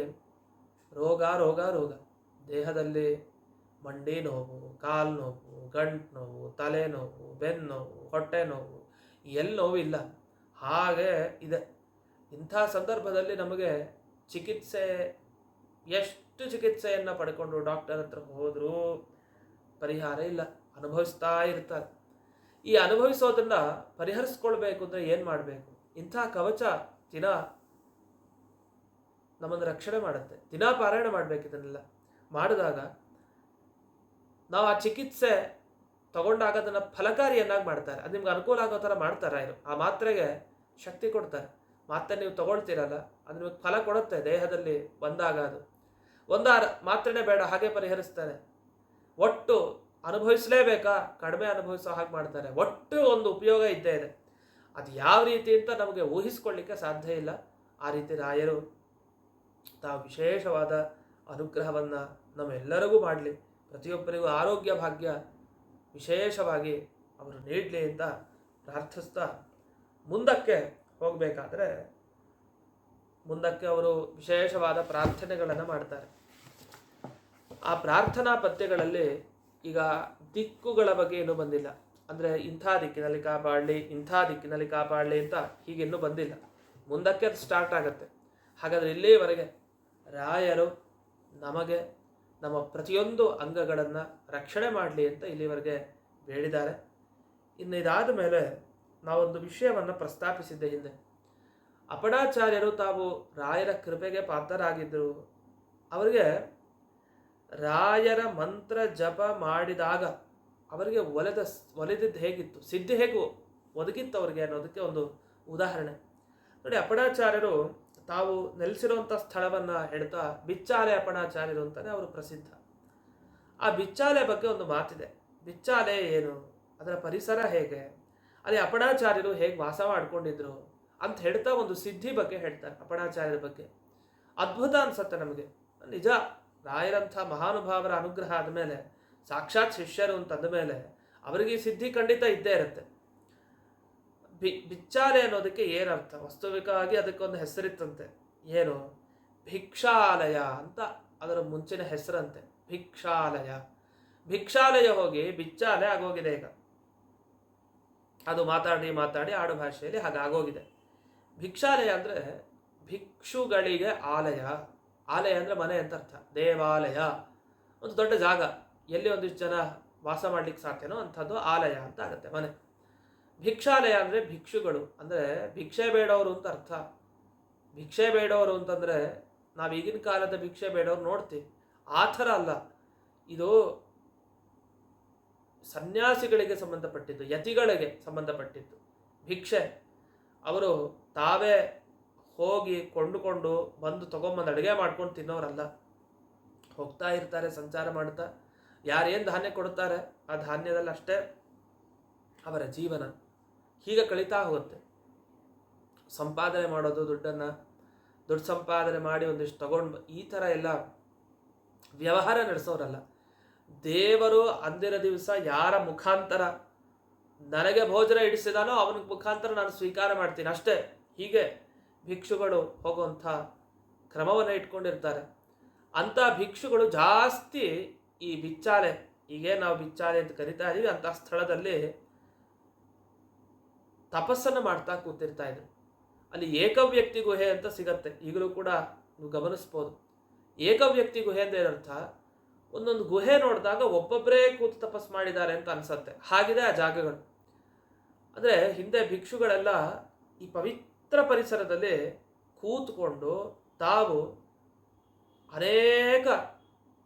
ರೋಗ ರೋಗ ರೋಗ, ದೇಹದಲ್ಲಿ ಮಂಡಿ ನೋವು, ಕಾಲು ನೋವು, ಗಂಟು ನೋವು, ತಲೆ ನೋವು, ಬೆನ್ನು ನೋವು, ಹೊಟ್ಟೆ ನೋವು, ಎಲ್ಲಿ ನೋವು ಇಲ್ಲ ಹಾಗೆ ಇದೆ. ಇಂಥ ಸಂದರ್ಭದಲ್ಲಿ ನಮಗೆ ಚಿಕಿತ್ಸೆ, ಎಷ್ಟು ಚಿಕಿತ್ಸೆಯನ್ನು ಪಡ್ಕೊಂಡು ಡಾಕ್ಟರ್ ಹತ್ರ ಹೋದರೂ ಪರಿಹಾರ ಇಲ್ಲ, ಅನುಭವಿಸ್ತಾ ಇರ್ತಾರೆ. ಈ ಅನುಭವಿಸೋದನ್ನ ಪರಿಹರಿಸ್ಕೊಳ್ಬೇಕು ಅಂದರೆ ಏನು ಮಾಡಬೇಕು? ಇಂಥ ಕವಚ ದಿನ ನಮ್ಮನ್ನು ರಕ್ಷಣೆ ಮಾಡುತ್ತೆ. ದಿನ ಪಾರಾಯಣ ಮಾಡಬೇಕು. ಇದನ್ನೆಲ್ಲ ಮಾಡಿದಾಗ ನಾವು ಆ ಚಿಕಿತ್ಸೆ ತಗೊಂಡಾಗ ಅದನ್ನು ಫಲಕಾರಿಯನ್ನಾಗಿ ಮಾಡ್ತಾರೆ. ಅದು ನಿಮ್ಗೆ ಅನುಕೂಲ ಆಗೋ ಥರ ಮಾಡ್ತಾರೆ. ಆ ಮಾತ್ರೆಗೆ ಶಕ್ತಿ ಕೊಡ್ತಾರೆ. ಮಾತ್ರೆ ನೀವು ತಗೊಳ್ತೀರಲ್ಲ, ಅದು ನಿಮಗೆ ಫಲ ಕೊಡುತ್ತೆ ದೇಹದಲ್ಲಿ ಬಂದಾಗ. ಅದು ಒಂದಾರ ಮಾತ್ರೆನೇ ಬೇಡ ಹಾಗೆ ಪರಿಹರಿಸ್ತಾರೆ. ಒಟ್ಟು ಅನುಭವಿಸಲೇಬೇಕಾ? ಕಡಿಮೆ ಅನುಭವಿಸೋ ಹಾಗೆ ಮಾಡ್ತಾರೆ. ಒಟ್ಟು ಒಂದು ಉಪಯೋಗ ಇದ್ದೇ ಇದೆ. ಅದು ಯಾವ ರೀತಿ ಅಂತ ನಮಗೆ ಊಹಿಸ್ಕೊಳ್ಳಿಕ್ಕೆ ಸಾಧ್ಯ ಇಲ್ಲ. ಆ ರೀತಿ ರಾಯರು ತಾವು ವಿಶೇಷವಾದ ಅನುಗ್ರಹವನ್ನು ನಮ್ಮೆಲ್ಲರಿಗೂ ಮಾಡಲಿ, ಪ್ರತಿಯೊಬ್ಬರಿಗೂ ಆರೋಗ್ಯ ಭಾಗ್ಯ ವಿಶೇಷವಾಗಿ ಅವರು ನೀಡಲಿ ಅಂತ ಪ್ರಾರ್ಥಿಸ್ತಾ ಮುಂದಕ್ಕೆ ಹೋಗಬೇಕಾದ್ರೆ ಮುಂದಕ್ಕೆ ಅವರು ವಿಶೇಷವಾದ ಪ್ರಾರ್ಥನೆಗಳನ್ನು ಮಾಡ್ತಾರೆ. ಆ ಪ್ರಾರ್ಥನಾ ಪದ್ಯಗಳಲ್ಲಿ ಈಗ ದಿಕ್ಕುಗಳ ಬಗ್ಗೆ ಇನ್ನೂ ಬಂದಿಲ್ಲ. ಅಂದರೆ ಇಂಥ ದಿಕ್ಕಿನಲ್ಲಿ ಕಾಪಾಡಲಿ, ಇಂಥ ದಿಕ್ಕಿನಲ್ಲಿ ಕಾಪಾಡಲಿ ಅಂತ ಹೀಗಿನ್ನೂ ಬಂದಿಲ್ಲ. ಮುಂದಕ್ಕೆ ಅದು ಸ್ಟಾರ್ಟ್ ಆಗುತ್ತೆ. ಹಾಗಾದರೆ ಇಲ್ಲಿವರೆಗೆ ರಾಯರು ನಮಗೆ ನಮ್ಮ ಪ್ರತಿಯೊಂದು ಅಂಗಗಳನ್ನು ರಕ್ಷಣೆ ಮಾಡಲಿ ಅಂತ ಇಲ್ಲಿವರೆಗೆ ಬೇಡಿದ್ದಾರೆ. ಇನ್ನು ಇದಾದ ಮೇಲೆ ನಾವೊಂದು ವಿಷಯವನ್ನು ಪ್ರಸ್ತಾಪಿಸಿದ್ದೆ ಹಿಂದೆ. ಅಪಣಾಚಾರ್ಯರು ತಾವು ರಾಯರ ಕೃಪೆಗೆ ಪಾತ್ರರಾಗಿದ್ದರು. ಅವರಿಗೆ ರಾಯರ ಮಂತ್ರ ಜಪ ಮಾಡಿದಾಗ ಅವರಿಗೆ ಒಲಿದಿದ್ದು ಹೇಗಿತ್ತು, ಸಿದ್ಧಿ ಹೇಗೂ ಒದಗಿತ್ತು ಅವರಿಗೆ ಅನ್ನೋದಕ್ಕೆ ಒಂದು ಉದಾಹರಣೆ ನೋಡಿ. ಅಪಣಾಚಾರ್ಯರು ತಾವು ನೆಲೆಸಿರುವಂಥ ಸ್ಥಳವನ್ನು ಹೇಳ್ತಾ ಬಿಚ್ಚಾಲೆ ಅಪಣಾಚಾರ್ಯರು ಅಂತಲೇ ಅವರು ಪ್ರಸಿದ್ಧ. ಆ ಬಿಚ್ಚಾಲೆ ಬಗ್ಗೆ ಒಂದು ಮಾತಿದೆ. ಬಿಚ್ಚಾಲೆ ಏನು, ಅದರ ಪರಿಸರ ಹೇಗೆ, ಅಲ್ಲಿ ಅಪಣಾಚಾರ್ಯರು ಹೇಗೆ ವಾಸ ಮಾಡ್ಕೊಂಡಿದ್ರು ಅಂತ ಹೇಳ್ತಾ ಒಂದು ಸಿದ್ಧಿ ಬಗ್ಗೆ ಹೇಳ್ತಾರೆ. ಅಪಣಾಚಾರ್ಯರ ಬಗ್ಗೆ ಅದ್ಭುತ ಅನ್ಸುತ್ತೆ ನಮಗೆ. ನಿಜ, ರಾಯರಂಥ ಮಹಾನುಭಾವರ ಅನುಗ್ರಹ ಆದಮೇಲೆ, ಸಾಕ್ಷಾತ್ ಶಿಷ್ಯರು ಅಂತಂದ ಮೇಲೆ ಅವರಿಗೆ ಈ ಸಿದ್ಧಿ ಖಂಡಿತ ಇದ್ದೇ ಇರುತ್ತೆ. ಬಿಚ್ಚಾಲೆ ಅನ್ನೋದಕ್ಕೆ ಏನರ್ಥ? ವಾಸ್ತವಿಕವಾಗಿ ಅದಕ್ಕೊಂದು ಹೆಸರಿತ್ತಂತೆ. ಏನು? ಭಿಕ್ಷಾಲಯ ಅಂತ ಅದರ ಮುಂಚಿನ ಹೆಸರಂತೆ. ಭಿಕ್ಷಾಲಯ. ಭಿಕ್ಷಾಲಯ ಹೋಗಿ ಬಿಚ್ಚಾಲೆ ಆಗೋಗಿದೆ ಈಗ. ಅದು ಮಾತಾಡಿ ಆಡು ಭಾಷೆಯಲ್ಲಿ ಹಾಗಾಗೋಗಿದೆ. ಭಿಕ್ಷಾಲಯ ಅಂದರೆ ಭಿಕ್ಷುಗಳಿಗೆ ಆಲಯ. ಆಲಯ ಅಂದರೆ ಮನೆ ಅಂತ ಅರ್ಥ. ದೇವಾಲಯ ಒಂದು ದೊಡ್ಡ ಜಾಗ, ಎಲ್ಲಿ ಒಂದಿಷ್ಟು ಜನ ವಾಸ ಮಾಡ್ಲಿಕ್ಕೆ ಸಾಧ್ಯನೋ ಅಂಥದ್ದು ಆಲಯ ಅಂತ ಆಗುತ್ತೆ, ಮನೆ. ಭಿಕ್ಷಾಲಯ ಅಂದರೆ ಭಿಕ್ಷುಗಳು, ಅಂದರೆ ಭಿಕ್ಷೆ ಬೇಡವರು ಅಂತ ಅರ್ಥ. ಭಿಕ್ಷೆ ಬೇಡವರು ಅಂತಂದರೆ ನಾವು ಈಗಿನ ಕಾಲದ ಭಿಕ್ಷೆ ಬೇಡವ್ರು ನೋಡ್ತೀವಿ, ಆ ಥರ ಅಲ್ಲ. ಇದು ಸನ್ಯಾಸಿಗಳಿಗೆ ಸಂಬಂಧಪಟ್ಟಿದ್ದು, ಯತಿಗಳಿಗೆ ಸಂಬಂಧಪಟ್ಟಿದ್ದು ಭಿಕ್ಷೆ. ಅವರು ತಾವೇ ಹೋಗಿ ಕೊಂಡುಕೊಂಡು ಬಂದು ತೊಗೊಂಬಂದು ಅಡುಗೆ ಮಾಡ್ಕೊಂಡು ತಿನ್ನೋರಲ್ಲ. ಹೋಗ್ತಾ ಇರ್ತಾರೆ ಸಂಚಾರ ಮಾಡ್ತಾ, ಯಾರೇನು ಧಾನ್ಯ ಕೊಡ್ತಾರೆ ಆ ಧಾನ್ಯದಲ್ಲಿ ಅಷ್ಟೇ ಅವರ ಜೀವನ. ಹೀಗೆ ಕಳೀತಾ ಹೋಗುತ್ತೆ. ಸಂಪಾದನೆ ಮಾಡೋದು, ದುಡ್ಡು ಸಂಪಾದನೆ ಮಾಡಿ ಒಂದಿಷ್ಟು ತಗೊಂಡು ಈ ಥರ ಎಲ್ಲ ವ್ಯವಹಾರ ನಡೆಸೋರಲ್ಲ. ದೇವರು ಅಂದಿನ ದಿವಸ ಯಾರ ಮುಖಾಂತರ ನನಗೆ ಭೋಜನ ಇಡಿಸಿದಾನೋ ಅವನ ಮುಖಾಂತರ ನಾನು ಸ್ವೀಕಾರ ಮಾಡ್ತೀನಿ ಅಷ್ಟೇ. ಹೀಗೆ ಭಿಕ್ಷುಗಳು ಹೋಗುವಂಥ ಕ್ರಮವನ್ನು ಇಟ್ಕೊಂಡಿರ್ತಾರೆ. ಅಂಥ ಭಿಕ್ಷುಗಳು ಜಾಸ್ತಿ ಈ ಬಿಚ್ಚಾಲೆ, ಹೀಗೆ ನಾವು ಬಿಚ್ಚಾಲೆ ಅಂತ ಕರಿತಾ ಇದ್ದೀವಿ, ಅಂಥ ಸ್ಥಳದಲ್ಲಿ ತಪಸ್ಸನ್ನು ಮಾಡ್ತಾ ಕೂತಿರ್ತಾ ಇದ್ರು. ಅಲ್ಲಿ ಏಕವ್ಯಕ್ತಿ ಗುಹೆ ಅಂತ ಸಿಗತ್ತೆ, ಈಗಲೂ ಕೂಡ ನೀವು ಗಮನಿಸ್ಬೋದು. ಏಕವ್ಯಕ್ತಿ ಗುಹೆ ಅಂದ್ರೆ ಏನರ್ಥ? ಒಂದೊಂದು ಗುಹೆ ನೋಡಿದಾಗ ಒಬ್ಬೊಬ್ಬರೇ ಕೂತು ತಪಸ್ ಮಾಡಿದ್ದಾರೆ ಅಂತ ಅನ್ಸತ್ತೆ, ಹಾಗಿದೆ ಆ ಜಾಗಗಳು. ಅಂದರೆ ಹಿಂದೆ ಭಿಕ್ಷುಗಳೆಲ್ಲ ಈ ಪವಿತ್ರ ಪರಿಸರದಲ್ಲಿ ಕೂತ್ಕೊಂಡು ತಾವು ಅನೇಕ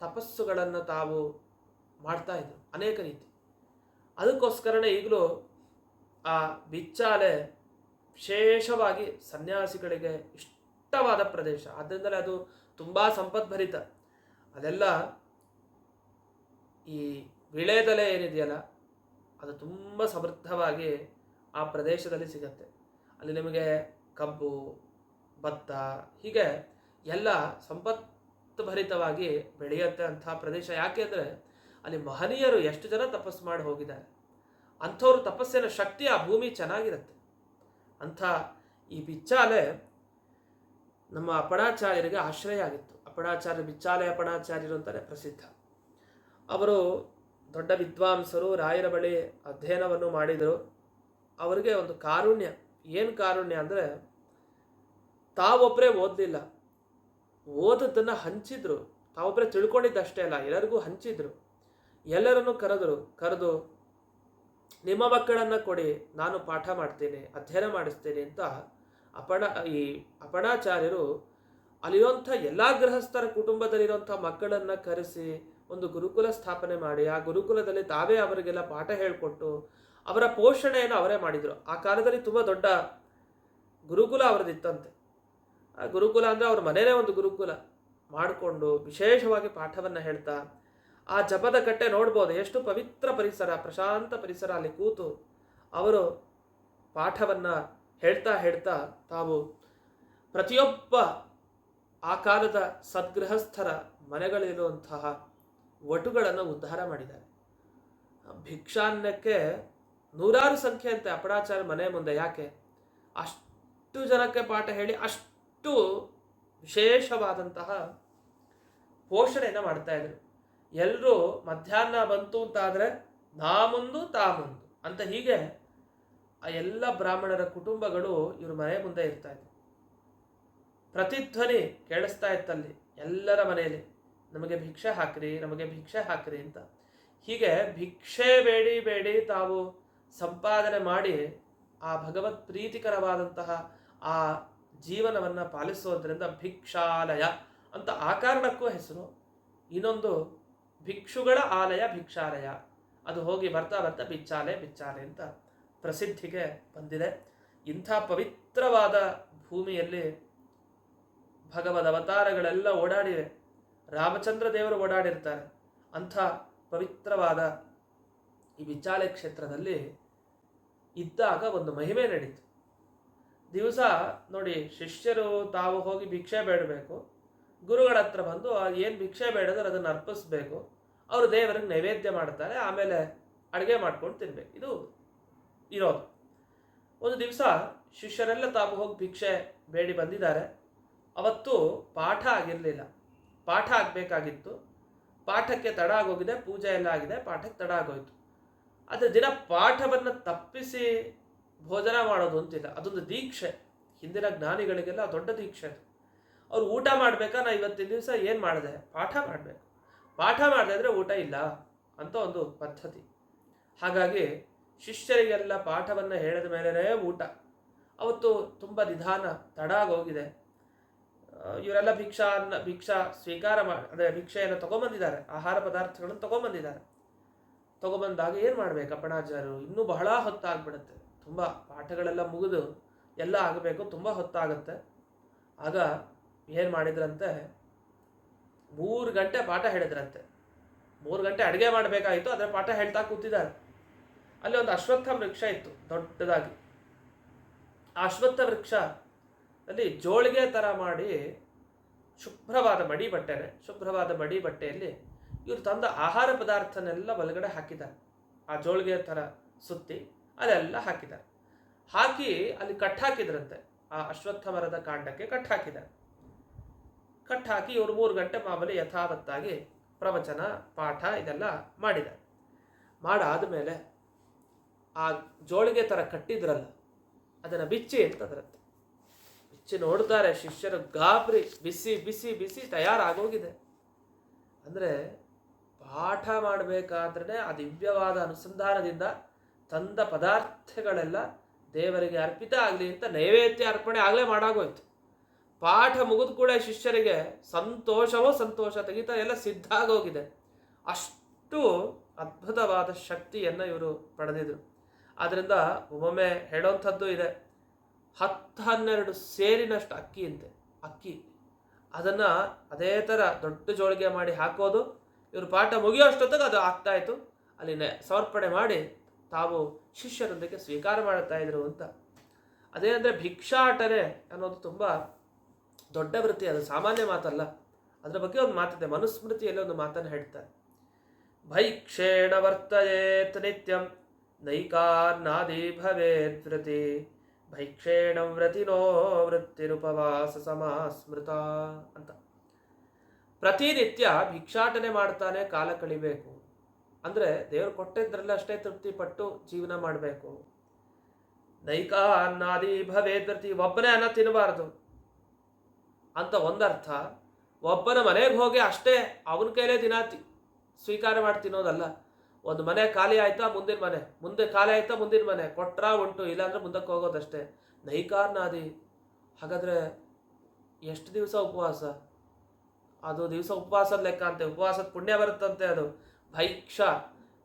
ತಪಸ್ಸುಗಳನ್ನು ತಾವು ಮಾಡ್ತಾ ಇದ್ರು, ಅನೇಕ ರೀತಿ. ಅದಕ್ಕೋಸ್ಕರನೇ ಈಗಲೂ ಆ ಬಿಚ್ಚಾಲೆ ವಿಶೇಷವಾಗಿ ಸನ್ಯಾಸಿಗಳಿಗೆ ಇಷ್ಟವಾದ ಪ್ರದೇಶ. ಆದ್ದರಿಂದಲೇ ಅದು ತುಂಬ ಸಂಪದ್ಭರಿತ. ಅದೆಲ್ಲ ಈ ವಿಳೆದೆಲೆ ಏನಿದೆಯಲ್ಲ ಅದು ತುಂಬ ಸಮೃದ್ಧವಾಗಿ ಆ ಪ್ರದೇಶದಲ್ಲಿ ಸಿಗತ್ತೆ. ಅಲ್ಲಿ ನಿಮಗೆ ಕಬ್ಬು, ಭತ್ತ, ಹೀಗೆ ಎಲ್ಲ ಸಂಪತ್ಭರಿತವಾಗಿ ಬೆಳೆಯುತ್ತೆ ಅಂಥ ಪ್ರದೇಶ. ಯಾಕೆ ಅಂದರೆ ಅಲ್ಲಿ ಮಹನೀಯರು ಎಷ್ಟು ಜನ ತಪಸ್ಸು ಮಾಡಿ ಹೋಗಿದ್ದಾರೆ. ಅಂಥವ್ರ ತಪಸ್ಸಿನ ಶಕ್ತಿ ಆ ಭೂಮಿ ಚೆನ್ನಾಗಿರುತ್ತೆ. ಅಂಥ ಈ ಬಿಚ್ಚಾಲೆ ನಮ್ಮ ಅಪಣಾಚಾರ್ಯರಿಗೆ ಆಶ್ರಯ ಆಗಿತ್ತು. ಬಿಚ್ಚಾಲೆ ಅಪಣಾಚಾರ್ಯರು ಅಂತಲೇ ಪ್ರಸಿದ್ಧ. ಅವರು ದೊಡ್ಡ ವಿದ್ವಾಂಸರು, ರಾಯರ ಬಳಿ ಅಧ್ಯಯನವನ್ನು ಮಾಡಿದರು. ಅವರಿಗೆ ಒಂದು ಕಾರುಣ್ಯ. ಏನು ಕಾರುಣ್ಯ ಅಂದರೆ, ತಾವೊಬ್ಬರೇ ಓದಲಿಲ್ಲ, ಓದದ್ದನ್ನು ಹಂಚಿದ್ರು. ತಾವೊಬ್ಬರೇ ತಿಳ್ಕೊಂಡಿದ್ದಷ್ಟೇ ಅಲ್ಲ, ಎಲ್ಲರಿಗೂ ಹಂಚಿದ್ರು. ಎಲ್ಲರನ್ನು ಕರೆದು ನಿಮ್ಮ ಮಕ್ಕಳನ್ನು ಕೊಡಿ, ನಾನು ಪಾಠ ಮಾಡ್ತೇನೆ, ಅಧ್ಯಯನ ಮಾಡಿಸ್ತೇನೆ ಅಂತ ಈ ಅಪಣಾಚಾರ್ಯರು ಅಲ್ಲಿರುವಂಥ ಎಲ್ಲ ಗೃಹಸ್ಥರ ಕುಟುಂಬದಲ್ಲಿರುವಂಥ ಮಕ್ಕಳನ್ನು ಕರೆಸಿ ಒಂದು ಗುರುಕುಲ ಸ್ಥಾಪನೆ ಮಾಡಿ, ಆ ಗುರುಕುಲದಲ್ಲಿ ತಾವೇ ಅವರಿಗೆಲ್ಲ ಪಾಠ ಹೇಳಿಕೊಟ್ಟು ಅವರ ಪೋಷಣೆಯನ್ನು ಅವರೇ ಮಾಡಿದರು. ಆ ಕಾಲದಲ್ಲಿ ತುಂಬ ದೊಡ್ಡ ಗುರುಕುಲ ಅವರದಿತ್ತಂತೆ. ಆ ಗುರುಕುಲ ಅಂದರೆ ಅವ್ರ ಮನೆಯೇ ಒಂದು ಗುರುಕುಲ ಮಾಡಿಕೊಂಡು ವಿಶೇಷವಾಗಿ ಪಾಠವನ್ನು ಹೇಳ್ತಾ, ಆ ಜಪದ ಕಟ್ಟೆ ನೋಡ್ಬೋದು, ಎಷ್ಟು ಪವಿತ್ರ ಪರಿಸರ, ಪ್ರಶಾಂತ ಪರಿಸರ. ಅಲ್ಲಿ ಕೂತು ಅವರು ಪಾಠವನ್ನು ಹೇಳ್ತಾ ತಾವು ಪ್ರತಿಯೊಬ್ಬ ಆ ಕಾಲದ ಸದ್ಗೃಹಸ್ಥರ ಮನೆಗಳಲ್ಲಿರುವಂತಹ ವಟುಗಳನ್ನು ಉದ್ಧಾರ ಮಾಡಿದ್ದಾರೆ. ಭಿಕ್ಷಾನ್ನಕ್ಕೆ ನೂರಾರು ಸಂಖ್ಯೆ ಅಂತೆ ಅಪಣಾಚಾರ್ಯ ಮನೆ ಮುಂದೆ. ಯಾಕೆ? ಅಷ್ಟು ಜನಕ್ಕೆ ಪಾಠ ಹೇಳಿ ಅಷ್ಟು ವಿಶೇಷವಾದಂತಹ ಪೋಷಣೆಯನ್ನು ಮಾಡ್ತಾ ಇದ್ರು. ಎಲ್ಲರೂ ಮಧ್ಯಾಹ್ನ ಬಂತು ಅಂತಾದರೆ ನಾ ಮುಂದು ತಾ ಮುಂದು ಅಂತ ಹೀಗೆ ಆ ಎಲ್ಲ ಬ್ರಾಹ್ಮಣರ ಕುಟುಂಬಗಳು ಇವ್ರ ಮನೆ ಮುಂದೆ ಇರ್ತಾ ಇದ್ರು. ಪ್ರತಿಧ್ವನಿ ಕೇಳಿಸ್ತಾ ಇತ್ತಲ್ಲಿ ಎಲ್ಲರ ಮನೆಯಲ್ಲಿ, ನಮಗೆ ಭಿಕ್ಷೆ ಹಾಕ್ರಿ, ನಮಗೆ ಭಿಕ್ಷೆ ಹಾಕ್ರಿ ಅಂತ. ಹೀಗೆ ಭಿಕ್ಷೆ ಬೇಡಿ ತಾವು ಸಂಪಾದನೆ ಮಾಡಿ ಆ ಭಗವತ್ ಪ್ರೀತಿಕರವಾದಂತಹ ಆ ಜೀವನವನ್ನು ಪಾಲಿಸೋದ್ರಿಂದ ಭಿಕ್ಷಾಲಯ ಅಂತ ಆ ಕಾರಣಕ್ಕೂ ಹೆಸರು. ಇನ್ನೊಂದು ಭಿಕ್ಷುಗಳ ಆಲಯ, ಭಿಕ್ಷಾಲಯ, ಅದು ಹೋಗಿ ಬರ್ತಾ ಬಿಚ್ಚಾಲೆ ಅಂತ ಪ್ರಸಿದ್ಧಿಗೆ ಬಂದಿದೆ. ಇಂಥ ಪವಿತ್ರವಾದ ಭೂಮಿಯಲ್ಲಿ ಭಗವದ್ ಅವತಾರಗಳೆಲ್ಲ ಓಡಾಡಿವೆ. ರಾಮಚಂದ್ರ ದೇವರು ಓಡಾಡಿರ್ತಾರೆ. ಅಂಥ ಪವಿತ್ರವಾದ ಈ ಬಿಚ್ಚಾಲೆ ಕ್ಷೇತ್ರದಲ್ಲಿ ಇದ್ದಾಗ ಒಂದು ಮಹಿಮೆ ನಡೀತು. ದಿವಸ ನೋಡಿ, ಶಿಷ್ಯರು ತಾವು ಹೋಗಿ ಭಿಕ್ಷೆ ಬೇಡಬೇಕು, ಗುರುಗಳ ಹತ್ರ ಬಂದು ಏನು ಭಿಕ್ಷೆ ಬೇಡದ್ರೆ ಅದನ್ನು ಅರ್ಪಿಸ್ಬೇಕು. ಅವರು ದೇವರಿಗೆ ನೈವೇದ್ಯ ಮಾಡ್ತಾರೆ, ಆಮೇಲೆ ಅಡುಗೆ ಮಾಡ್ಕೊಂಡು ತಿನ್ಬೇಕು. ಇದು ಇರೋದು. ಒಂದು ದಿವಸ ಶಿಷ್ಯರೆಲ್ಲ ತಾವು ಹೋಗಿ ಭಿಕ್ಷೆ ಬೇಡಿ ಬಂದಿದ್ದಾರೆ. ಅವತ್ತು ಪಾಠ ಆಗಿರಲಿಲ್ಲ, ಪಾಠ ಆಗಬೇಕಾಗಿತ್ತು. ಪಾಠಕ್ಕೆ ತಡ ಆಗೋಗಿದೆ, ಪೂಜೆ ಎಲ್ಲ ಆಗಿದೆ, ಪಾಠಕ್ಕೆ ತಡ ಆಗೋಯ್ತು. ಆದರೆ ದಿನ ಪಾಠವನ್ನು ತಪ್ಪಿಸಿ ಭೋಜನ ಮಾಡೋದು ಅಂತಿಲ್ಲ, ಅದೊಂದು ದೀಕ್ಷೆ. ಹಿಂದಿನ ಜ್ಞಾನಿಗಳಿಗೆಲ್ಲ ದೊಡ್ಡ ದೀಕ್ಷೆ ಅದು. ಅವ್ರು ಊಟ ಮಾಡಬೇಕಾ, ನಾ ಇವತ್ತಿನ ದಿವಸ ಏನು ಮಾಡಿದೆ, ಪಾಠ ಮಾಡಬೇಕು, ಪಾಠ ಮಾಡದೆ ಅಂದರೆ ಊಟ ಇಲ್ಲ ಅಂತ ಒಂದು ಪದ್ಧತಿ. ಹಾಗಾಗಿ ಶಿಷ್ಯರಿಗೆಲ್ಲ ಪಾಠವನ್ನು ಹೇಳಿದ ಮೇಲೇ ಊಟ. ಅವತ್ತು ತುಂಬ ನಿಧಾನ, ತಡ ಆಗೋಗಿದೆ. ಇವರೆಲ್ಲ ಭಿಕ್ಷಾ ಸ್ವೀಕಾರ ಅಂದರೆ ಭಿಕ್ಷೆಯನ್ನು ತೊಗೊಂಬಂದಿದ್ದಾರೆ, ಆಹಾರ ಪದಾರ್ಥಗಳನ್ನು ತೊಗೊಂಬಂದಿದ್ದಾರೆ. ತೊಗೊಂಬಂದಾಗ ಏನು ಮಾಡಬೇಕು ಅಪಣಾಚಾರ್ಯರು? ಇನ್ನೂ ಬಹಳ ಹೊತ್ತಾಗ್ಬಿಡುತ್ತೆ, ತುಂಬ ಪಾಠಗಳೆಲ್ಲ ಮುಗಿದು ಎಲ್ಲ ಆಗಬೇಕು, ತುಂಬ ಹೊತ್ತಾಗುತ್ತೆ. ಆಗ ಏನು ಮಾಡಿದ್ರಂತೆ, 3 ಗಂಟೆ ಪಾಠ ಹೇಳಿದ್ರಂತೆ. 3 ಗಂಟೆ ಅಡುಗೆ ಮಾಡಬೇಕಾಯಿತು, ಅದರ ಪಾಠ ಹೇಳ್ತಾ ಕೂತಿದ್ದಾರೆ. ಅಲ್ಲಿ ಒಂದು ಅಶ್ವತ್ಥ ವೃಕ್ಷ ಇತ್ತು ದೊಡ್ಡದಾಗಿ. ಆ ಅಶ್ವತ್ಥ ವೃಕ್ಷದಲ್ಲಿ ಜೋಳಿಗೆ ಥರ ಮಾಡಿ ಶುಭ್ರವಾದ ಮಡಿ ಬಟ್ಟೆಯಲ್ಲಿ ಇವರು ತಂದ ಆಹಾರ ಪದಾರ್ಥನೆಲ್ಲ ಒಳಗಡೆ ಹಾಕಿದ್ದಾರೆ. ಆ ಜೋಳಿಗೆ ಥರ ಸುತ್ತಿ ಅಲ್ಲೆಲ್ಲ ಹಾಕಿದ್ದಾರೆ. ಹಾಕಿ ಅಲ್ಲಿ ಕಟ್ಟಾಕಿದ್ರಂತೆ, ಆ ಅಶ್ವತ್ಥ ಮರದ ಕಾಂಡಕ್ಕೆ ಕಟ್ಟಾಕಿದ್ದಾರೆ. ಕಟ್ಟಾಕಿ ಇವರು 3 ಗಂಟೆ ಮಾಮೂಲಿ ಯಥಾವತ್ತಾಗಿ ಪ್ರವಚನ, ಪಾಠ ಇದೆಲ್ಲ ಮಾಡಿದ್ದಾರೆ. ಮಾಡಾದ ಮೇಲೆ ಆ ಜೋಳಿಗೆ ಥರ ಕಟ್ಟಿದ್ರಲ್ಲ, ಅದನ್ನು ಬಿಚ್ಚಿ ಅಂತದ್ರಂತೆ. ಬಿಚ್ಚಿ ನೋಡ್ತಾರೆ ಶಿಷ್ಯರು, ಗಾಬರಿ, ಬಿಸಿ ತಯಾರಾಗೋಗಿದೆ. ಅಂದರೆ ಪಾಠ ಮಾಡಬೇಕಾದ್ರೆ ಆ ದಿವ್ಯವಾದ ಅನುಸಂಧಾನದಿಂದ ತಂದ ಪದಾರ್ಥಗಳೆಲ್ಲ ದೇವರಿಗೆ ಅರ್ಪಿತ ಆಗಲಿ ಅಂತ ನೈವೇದ್ಯ ಅರ್ಪಣೆ ಆಗಲೇ ಮಾಡಾಗೋಯ್ತು. ಪಾಠ ಮುಗಿದ ಕೂಡ ಶಿಷ್ಯರಿಗೆ ಸಂತೋಷ ತೆಗಿತಾ ಎಲ್ಲ ಸಿದ್ಧ ಆಗೋಗಿದೆ. ಅಷ್ಟು ಅದ್ಭುತವಾದ ಶಕ್ತಿಯನ್ನು ಇವರು ಪಡೆದಿದ್ರು. ಆದ್ದರಿಂದ ಒಮ್ಮೊಮ್ಮೆ ಹೇಳೋವಂಥದ್ದು ಇದೆ, 10-12 ಸೇರಿನಷ್ಟು ಅಕ್ಕಿ ಅದನ್ನು ಅದೇ ಥರ ದೊಡ್ಡ ಜೋಳಿಗೆ ಮಾಡಿ ಹಾಕೋದು. ಇವರು ಪಾಠ ಮುಗಿಯೋ ಅಷ್ಟೊತ್ತಿಗೆ ಅದು ಆಗ್ತಾಯಿತ್ತು. ಅಲ್ಲಿ ಸಮರ್ಪಣೆ ಮಾಡಿ ತಾವು ಶಿಷ್ಯರೊಂದಿಗೆ ಸ್ವೀಕಾರ ಮಾಡ್ತಾ ಇದ್ರು ಅಂತ. ಅದೇನೆಂದರೆ ಭಿಕ್ಷಾಟನೆ ಅನ್ನೋದು ತುಂಬ ದೊಡ್ಡ ವೃತ್ತಿ, ಅದು ಸಾಮಾನ್ಯ ಮಾತಲ್ಲ. ಅದರ ಬಗ್ಗೆ ಒಂದು ಮಾತಿದೆ, ಮನುಸ್ಮೃತಿಯಲ್ಲಿ ಒಂದು ಮಾತನ್ನು ಹೇಳ್ತಾರೆ. ಭೈಕ್ಷೇಣ ವರ್ತಯೇತ್ ನಿತ್ಯಂ ನೈಕಾರ್ನಾದಿ ಭವೇದ್ ವೃತಿ ಭೈಕ್ಷೇಣ ವ್ರತಿನೋ ವೃತ್ತಿರುಪವಾಸ ಸಮಾಸ್ಮೃತ ಅಂತ. ಪ್ರತಿನಿತ್ಯ ಭಿಕ್ಷಾಟನೆ ಮಾಡ್ತಾನೆ ಕಾಲ ಕಳಿಬೇಕು. ಅಂದರೆ ದೇವರು ಕೊಟ್ಟಿದ್ರಲ್ಲ ಅಷ್ಟೇ ತೃಪ್ತಿ ಪಟ್ಟು ಜೀವನ ಮಾಡಬೇಕು. ನೈಕಾರ್ನಾದಿ ಭವೇದ್ ವೃತಿ, ಒಬ್ಬನೇ ಅನ್ನ ತಿನ್ನಬಾರ್ದು ಅಂತ ಒಂದರ್ಥ. ಒಬ್ಬನ ಮನೆಗೆ ಹೋಗಿ ಅಷ್ಟೇ ಅವನ ಕೈಲೇ ದಿನ ಸ್ವೀಕಾರ ಮಾಡಿ ತಿನ್ನೋದಲ್ಲ. ಒಂದು ಮನೆ ಖಾಲಿ ಆಯ್ತಾ ಮುಂದಿನ ಮನೆ, ಮುಂದೆ ಖಾಲಿ ಆಯ್ತಾ ಮುಂದಿನ ಮನೆ, ಕೊಟ್ರ ಉಂಟು, ಇಲ್ಲಾಂದ್ರೆ ಮುಂದಕ್ಕೆ ಹೋಗೋದಷ್ಟೇ. ನೈಕಾರ್ನಾದಿ, ಹಾಗಾದರೆ ಎಷ್ಟು ದಿವಸ ಉಪವಾಸ? ಅದು ದಿವಸ ಉಪವಾಸದ ಲೆಕ್ಕ ಅಂತೆ, ಉಪವಾಸದ ಪುಣ್ಯ ಬರುತ್ತಂತೆ ಅದು.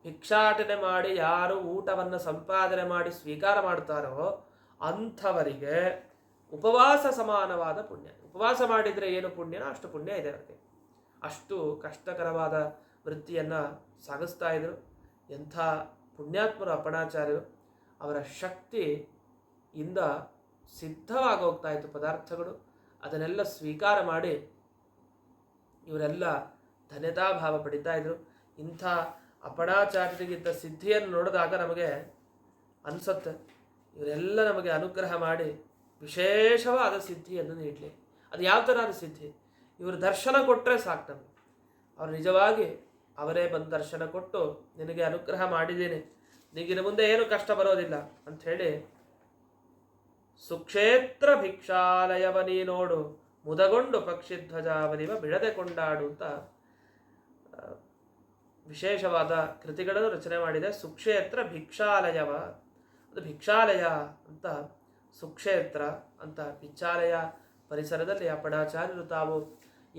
ಭಿಕ್ಷಾಟನೆ ಮಾಡಿ ಯಾರು ಊಟವನ್ನು ಸಂಪಾದನೆ ಮಾಡಿ ಸ್ವೀಕಾರ ಮಾಡ್ತಾರೋ ಅಂಥವರಿಗೆ ಉಪವಾಸ ಸಮಾನವಾದ ಪುಣ್ಯ. ಉಪವಾಸ ಮಾಡಿದರೆ ಏನು ಪುಣ್ಯನೋ ಅಷ್ಟು ಪುಣ್ಯ ಇದೆ ಅವರಿಗೆ. ಅಷ್ಟು ಕಷ್ಟಕರವಾದ ವೃತ್ತಿಯನ್ನು ಸಾಗಿಸ್ತಾ ಇದ್ರು. ಎಂಥ ಪುಣ್ಯಾತ್ಮರು ಅಪ್ಪಣಾಚಾರ್ಯರು. ಅವರ ಶಕ್ತಿಯಿಂದ ಸಿದ್ಧವಾಗಿ ಹೋಗ್ತಾ ಇತ್ತು ಪದಾರ್ಥಗಳು. ಅದನ್ನೆಲ್ಲ ಸ್ವೀಕಾರ ಮಾಡಿ ಇವರೆಲ್ಲ ಧನ್ಯತಾಭಾವ ಪಡಿತಾ ಇದ್ರು. ಇಂಥ ಅಪ್ಪಣಾಚಾರ್ಯರಿಗಿದ್ದ ಸಿದ್ಧಿಯನ್ನು ನೋಡಿದಾಗ ನಮಗೆ ಅನಿಸುತ್ತೆ, ಇವರೆಲ್ಲ ನಮಗೆ ಅನುಗ್ರಹ ಮಾಡಿ ವಿಶೇಷವಾದ ಸಿದ್ಧಿಯನ್ನು ನೀಡಲಿ. ಅದು ಯಾವ ಥರದ ಸಿದ್ಧಿ? ಇವರು ದರ್ಶನ ಕೊಟ್ಟರೆ ಸಾಕು ನಮಗೆ. ಅವರು ನಿಜವಾಗಿ ಅವರೇ ಬಂದು ದರ್ಶನ ಕೊಟ್ಟು ನಿನಗೆ ಅನುಗ್ರಹ ಮಾಡಿದ್ದೀನಿ, ನಿನಗಿನ ಮುಂದೆ ಏನು ಕಷ್ಟ ಬರೋದಿಲ್ಲ ಅಂಥೇಳಿ ಸುಕ್ಷೇತ್ರ ಭಿಕ್ಷಾಲಯವ ನೀ ನೋಡು ಮುದಗೊಂಡು ಪಕ್ಷಿಧ್ವಜಾವನಿವ ಬಿಡದೆ ಕೊಂಡಾಡು ಅಂತ ವಿಶೇಷವಾದ ಕೃತಿಗಳನ್ನು ರಚನೆ ಮಾಡಿದೆ. ಸುಕ್ಷೇತ್ರ ಭಿಕ್ಷಾಲಯವ, ಅದು ಭಿಕ್ಷಾಲಯ ಅಂತ, ಸುಕ್ಷೇತ್ರ ಅಂತ ಭಿಕ್ಷಾಲಯ ಪರಿಸರದಲ್ಲಿ ಅಪ್ಪಣಾಚಾರ್ಯರು ತಾವು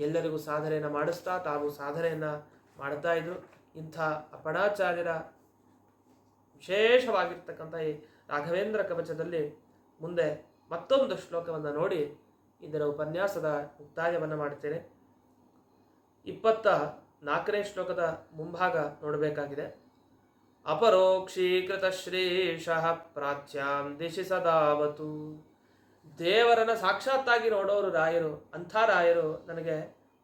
ಎಲ್ಲರಿಗೂ ಸಾಧನೆಯನ್ನು ಮಾಡಿಸ್ತಾ ತಾವು ಸಾಧನೆಯನ್ನು ಮಾಡ್ತಾ ಇದ್ರು. ಇಂಥ ಅಪ್ಪಣಾಚಾರ್ಯರ ವಿಶೇಷವಾಗಿರ್ತಕ್ಕಂಥ ಈ ರಾಘವೇಂದ್ರ ಕವಚದಲ್ಲಿ ಮುಂದೆ ಮತ್ತೊಂದು ಶ್ಲೋಕವನ್ನು ನೋಡಿ ಇದರ ಉಪನ್ಯಾಸದ ಮುಕ್ತಾಯವನ್ನು ಮಾಡ್ತೇನೆ. 24ನೇ ಶ್ಲೋಕದ ಮುಂಭಾಗ ನೋಡಬೇಕಾಗಿದೆ. ಅಪರೋಕ್ಷೀಕೃತ ಶ್ರೀಶಃ ಪ್ರಾಚ್ಯಾಂ ದಿಶಿ ಸದಾವತು. ದೇವರನ್ನು ಸಾಕ್ಷಾತ್ತಾಗಿ ನೋಡೋರು ರಾಯರು. ಅಂಥ ರಾಯರು ನನಗೆ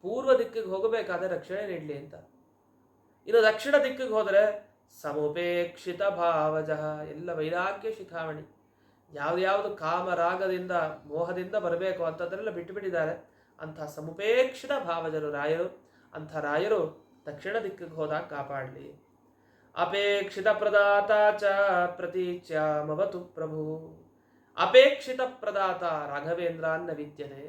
ಪೂರ್ವ ದಿಕ್ಕಿಗೆ ಹೋಗಬೇಕಾದ್ರೆ ರಕ್ಷಣೆ ನೀಡಲಿ ಅಂತ. ಇನ್ನು ದಕ್ಷಿಣ ದಿಕ್ಕಿಗೆ ಹೋದರೆ ಸಮುಪೇಕ್ಷಿತ ಭಾವಜಃ, ಎಲ್ಲ ವೈರಾಗ್ಯ ಶಿಖಾಮಣಿ. ಯಾವ್ದು ಕಾಮರಾಗದಿಂದ ಮೋಹದಿಂದ ಬರಬೇಕು ಅಂಥದ್ದನ್ನೆಲ್ಲ ಬಿಟ್ಟುಬಿಟ್ಟಿದ್ದಾರೆ. ಅಂಥ ಸಮುಪೇಕ್ಷಿತ ಭಾವಜರು ರಾಯರು. ಅಂಥ ರಾಯರು ದಕ್ಷಿಣ ದಿಕ್ಕಿಗೆ ಹೋದಾಗ ಕಾಪಾಡಲಿ. ಅಪೇಕ್ಷಿತ ಪ್ರದಾತ ಚ ಪ್ರತೀಚ್ಯಾಮವತು ಪ್ರಭು. ಅಪೇಕ್ಷಿತ ಪ್ರದಾತ ರಾಘವೇಂದ್ರ ಅನ್ನ ವಿದ್ಯನೆ.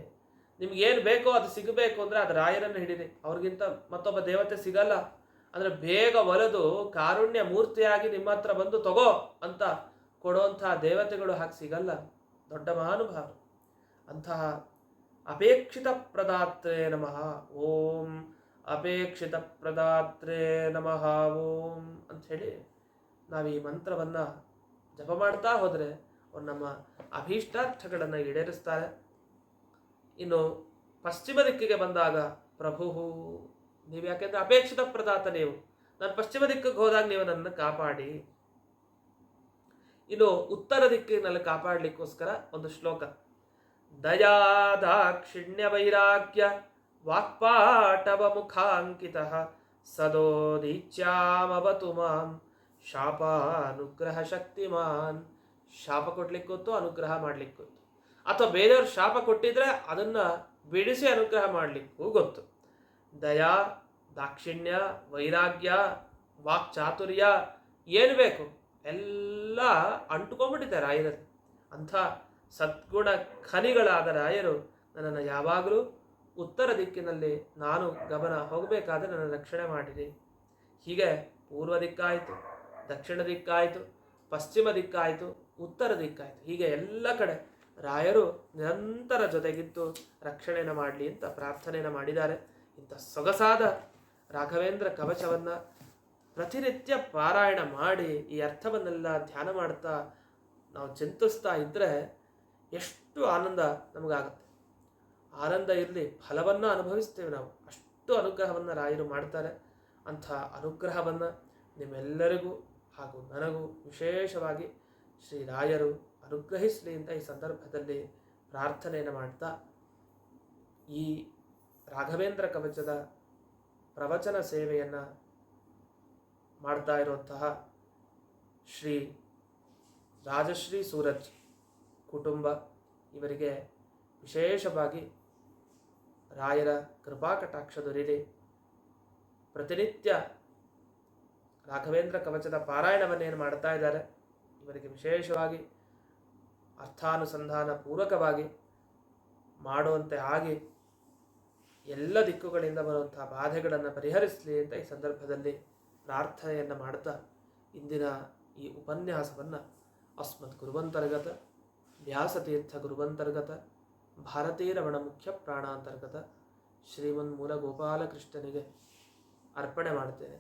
ನಿಮ್ಗೇನು ಬೇಕೋ ಅದು ಸಿಗಬೇಕು ಅಂದರೆ ಅದು ರಾಯರನ್ನು ಹಿಡಿರಿ. ಅವ್ರಿಗಿಂತ ಮತ್ತೊಬ್ಬ ದೇವತೆ ಸಿಗಲ್ಲ. ಅಂದರೆ ಬೇಗ ಒಲೆದು ಕಾರುಣ್ಯ ಮೂರ್ತಿಯಾಗಿ ನಿಮ್ಮ ಹತ್ರ ಬಂದು ತಗೋ ಅಂತ ಕೊಡುವಂಥ ದೇವತೆಗಳು ಹಾಗೆ ಸಿಗಲ್ಲ. ದೊಡ್ಡ ಮಹಾನುಭಾವರು. ಅಂತಹ ಅಪೇಕ್ಷಿತ ಪ್ರದಾತ್ರೇ ನಮಃ ಓಂ, ಅಪೇಕ್ಷಿತ ಪ್ರದಾತ್ರೇ ನಮಃ ಓಂ ಅಂಥೇಳಿ ನಾವು ಈ ಮಂತ್ರವನ್ನು ಜಪ ಮಾಡ್ತಾ ಹೋದರೆ ಅವ್ರು ನಮ್ಮ ಅಭೀಷ್ಟಾರ್ಥಗಳನ್ನು ಈಡೇರಿಸ್ತಾರೆ. ಇನ್ನು ಪಶ್ಚಿಮ ದಿಕ್ಕಿಗೆ ಬಂದಾಗ ಪ್ರಭು, ನೀವು ಯಾಕೆಂದರೆ ಅಪೇಕ್ಷಿತ ಪ್ರದಾತ ನೀವು, ನಾನು ಪಶ್ಚಿಮ ದಿಕ್ಕಿಗೆ ಹೋದಾಗ ನೀವು ನನ್ನನ್ನು ಕಾಪಾಡಿ. ಇನ್ನು ಉತ್ತರ ದಿಕ್ಕಿನಲ್ಲಿ ಕಾಪಾಡಲಿಕ್ಕೋಸ್ಕರ ಒಂದು ಶ್ಲೋಕ. ದಯಾ ದಾಕ್ಷಿಣ್ಯ ವೈರಾಗ್ಯ ವಾಕ್ಪಾಟವ ಮುಖಾಂಕಿತ ಸದೋದೀಚ್ಯಾಮವತು ಮಾಂ ಶಾಪಾನುಗ್ರಹ ಶಕ್ತಿಮಾನ್. ಶಾಪ ಕೊಡ್ಲಿಕ್ಕೆ ಗೊತ್ತು, ಅನುಗ್ರಹ ಮಾಡ್ಲಿಕ್ಕೆ ಗೊತ್ತು. ಅಥವಾ ಬೇರೆಯವ್ರು ಶಾಪ ಕೊಟ್ಟಿದ್ರೆ ಅದನ್ನು ಬಿಡಿಸಿ ಅನುಗ್ರಹ ಮಾಡಲಿಕ್ಕೂ ಗೊತ್ತು. ದಯಾ, ದಾಕ್ಷಿಣ್ಯ, ವೈರಾಗ್ಯ, ವಾಕ್ಚಾತುರ್ಯ, ಏನು ಬೇಕು ಎಲ್ಲ ಅಂಟುಕೊಂಡ್ಬಿಟ್ಟಿದೆ ರಾಯರಲ್ಲಿ. ಅಂಥ ಸದ್ಗುಣ ಖನಿಗಳಾದ ರಾಯರು ನನ್ನನ್ನು ಯಾವಾಗಲೂ ಉತ್ತರ ದಿಕ್ಕಿನಲ್ಲಿ ನಾನು ಗಮನ ಹೋಗಬೇಕಾದ್ರೆ ನನ್ನ ರಕ್ಷಣೆ ಮಾಡಿರಿ. ಹೀಗೆ ಪೂರ್ವ ದಿಕ್ಕಾಯಿತು, ದಕ್ಷಿಣ ದಿಕ್ಕಾಯಿತು, ಪಶ್ಚಿಮ ದಿಕ್ಕಾಯಿತು, ಉತ್ತರ ದಿಕ್ಕಾಯಿತು. ಹೀಗೆ ಎಲ್ಲ ಕಡೆ ರಾಯರು ನಿರಂತರ ಜೊತೆಗಿದ್ದು ರಕ್ಷಣೆಯನ್ನು ಮಾಡಲಿ ಅಂತ ಪ್ರಾರ್ಥನೆಯನ್ನು ಮಾಡಿದ್ದಾರೆ. ಇಂಥ ಸೊಗಸಾದ ರಾಘವೇಂದ್ರ ಕವಚವನ್ನು ಪ್ರತಿನಿತ್ಯ ಪಾರಾಯಣ ಮಾಡಿ ಈ ಅರ್ಥವನ್ನೆಲ್ಲ ಧ್ಯಾನ ಮಾಡ್ತಾ ನಾವು ಚಿಂತಿಸ್ತಾ ಇದ್ದರೆ ಎಷ್ಟು ಆನಂದ ನಮಗಾಗುತ್ತೆ. ಆನಂದ ಇರಲಿ, ಫಲವನ್ನು ಅನುಭವಿಸ್ತೇವೆ ನಾವು. ಅಷ್ಟು ಅನುಗ್ರಹವನ್ನು ರಾಯರು ಮಾಡ್ತಾರೆ. ಅಂಥ ಅನುಗ್ರಹವನ್ನು ನಿಮ್ಮೆಲ್ಲರಿಗೂ ಹಾಗೂ ನನಗೂ ವಿಶೇಷವಾಗಿ ಶ್ರೀ ರಾಯರು ಅನುಗ್ರಹಿಸಲಿ ಅಂತ ಈ ಸಂದರ್ಭದಲ್ಲಿ ಪ್ರಾರ್ಥನೆಯನ್ನು ಮಾಡ್ತಾ, ಈ ರಾಘವೇಂದ್ರ ಕವಚದ ಪ್ರವಚನ ಸೇವೆಯನ್ನು ಮಾಡ್ತಾ ಇರುವಂತಹ ಶ್ರೀ ರಾಜಶ್ರೀ ಸೂರಜ್ ಕುಟುಂಬ ಇವರಿಗೆ ವಿಶೇಷವಾಗಿ ರಾಯರ ಕೃಪಾ ಕಟಾಕ್ಷ ದೊರೆಯಲಿ. ಪ್ರತಿನಿತ್ಯ ರಾಘವೇಂದ್ರ ಕವಚದ ಪಾರಾಯಣವನ್ನೇನು ಮಾಡ್ತಾ ಇದ್ದಾರೆ, ಇವರಿಗೆ ವಿಶೇಷವಾಗಿ ಅರ್ಥಾನುಸಂಧಾನ ಪೂರ್ವಕವಾಗಿ ಮಾಡುವಂತೆ ಆಗಿ ಎಲ್ಲ ದಿಕ್ಕುಗಳಿಂದ ಬರುವಂತಹ ಬಾಧೆಗಳನ್ನು ಪರಿಹರಿಸಲಿ ಅಂತ ಈ ಸಂದರ್ಭದಲ್ಲಿ ಪ್ರಾರ್ಥನೆಯನ್ನು ಮಾಡ್ತಾ, ಇಂದಿನ ಈ ಉಪನ್ಯಾಸವನ್ನು ಅಸ್ಮತ್ ಗುರುವಂತರ್ಗತ ವ್ಯಾಸತೀರ್ಥ ಗುರುವಂತರ್ಗತ ಭಾರತೀರಮಣ ಮುಖ್ಯ ಪ್ರಾಣಾಂತರ್ಗತ ಶ್ರೀಮನ್ಮೂಲ ಗೋಪಾಲಕೃಷ್ಣನಿಗೆ ಅರ್ಪಣೆ ಮಾಡ್ತೇನೆ.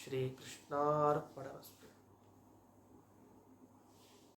ಶ್ರೀಕೃಷ್ಣಾರ್ಪಣ.